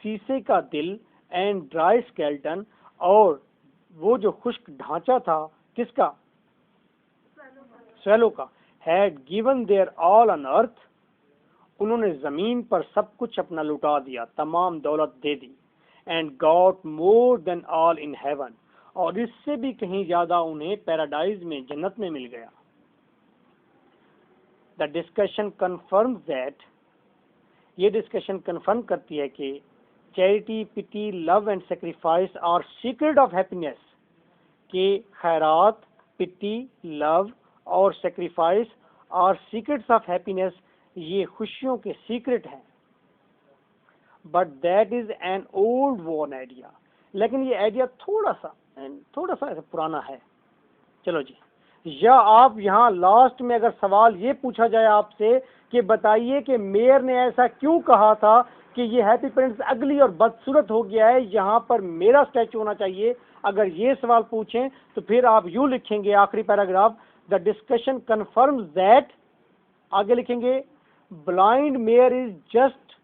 शीशे का दिल, एंड ड्राई स्केल्टन, और वो जो खुश्क ढांचा था किसका? स्वेलो का। Had given there all on earth, उन्होंने जमीन पर सब कुछ अपना लुटा दिया, तमाम दौलत दे दी। And got more than all in heaven, और इससे भी कहीं ज्यादा उन्हें पैराडाइज में, जन्नत में मिल गया। द डिस्कशन कन्फर्म्स दैट, ये डिस्कशन कन्फर्म करती है कि charity, pity, love and sacrifice are secret of happiness, कि खैरात, पिटी, लव और sacrifice are secrets of happiness, ये खुशियों के सीक्रेट हैं। But that is an old worn idea, लेकिन ये आइडिया थोड़ा सा पुराना है। चलो जी, या आप यहाँ लास्ट में अगर सवाल ये पूछा जाए आपसे कि बताइए कि मेयर ने ऐसा क्यों कहा था कि ये हैप्पी प्रिंस अगली और बदसूरत हो गया है, यहाँ पर मेरा स्टैचू होना चाहिए, अगर ये सवाल पूछें तो फिर आप यूँ लिखेंगे आखिरी paragraph, the discussion confirms that, आगे लिखेंगे ब्लाइंड मेयर इज जस्ट,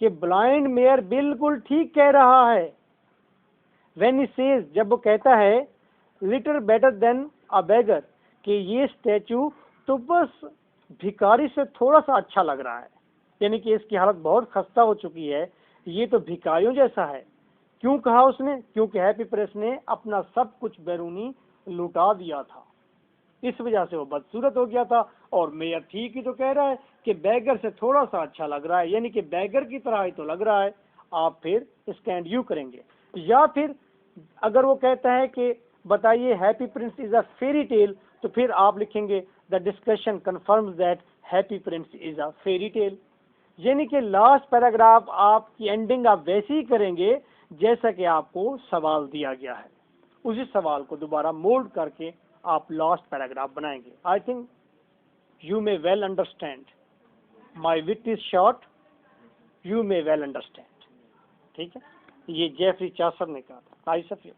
कि ब्लाइंड मेयर बिल्कुल ठीक कह रहा है। व्हेन ही सेज, जब वो कहता है लिटिल बेटर देन अ बेगर, कि ये स्टैचू तो बस भिखारी से थोड़ा सा अच्छा लग रहा है, यानी कि इसकी हालत बहुत खस्ता हो चुकी है, ये तो भिखारियों जैसा है। क्यों कहा उसने? क्योंकि हैप्पी प्रिंस ने अपना सब कुछ बैरूनी लुटा दिया था। इस वजह से वो बदसूरत हो गया था। और मेयर ठीक ही तो कह रहा है कि बैगर से थोड़ा सा अच्छा लग रहा है, यानी कि बैगर की तरह ही तो लग रहा है, आप फिर स्टैंड यू करेंगे। या फिर अगर वो कहता है कि बताइए happy Prince is a fairy tale, तो फिर आप लिखेंगे the discussion confirms that happy Prince is a fairy tale. यानी कि लास्ट पैराग्राफ आपकी एंडिंग आप वैसे ही करेंगे जैसा कि आपको सवाल दिया गया है, उसी सवाल को दोबारा मोल्ड करके आप लास्ट पैराग्राफ बनाएंगे। I think you may well understand, my wit is short, you may well understand. ठीक है, ये जेफरी चासर ने कहा था। आई सफिया।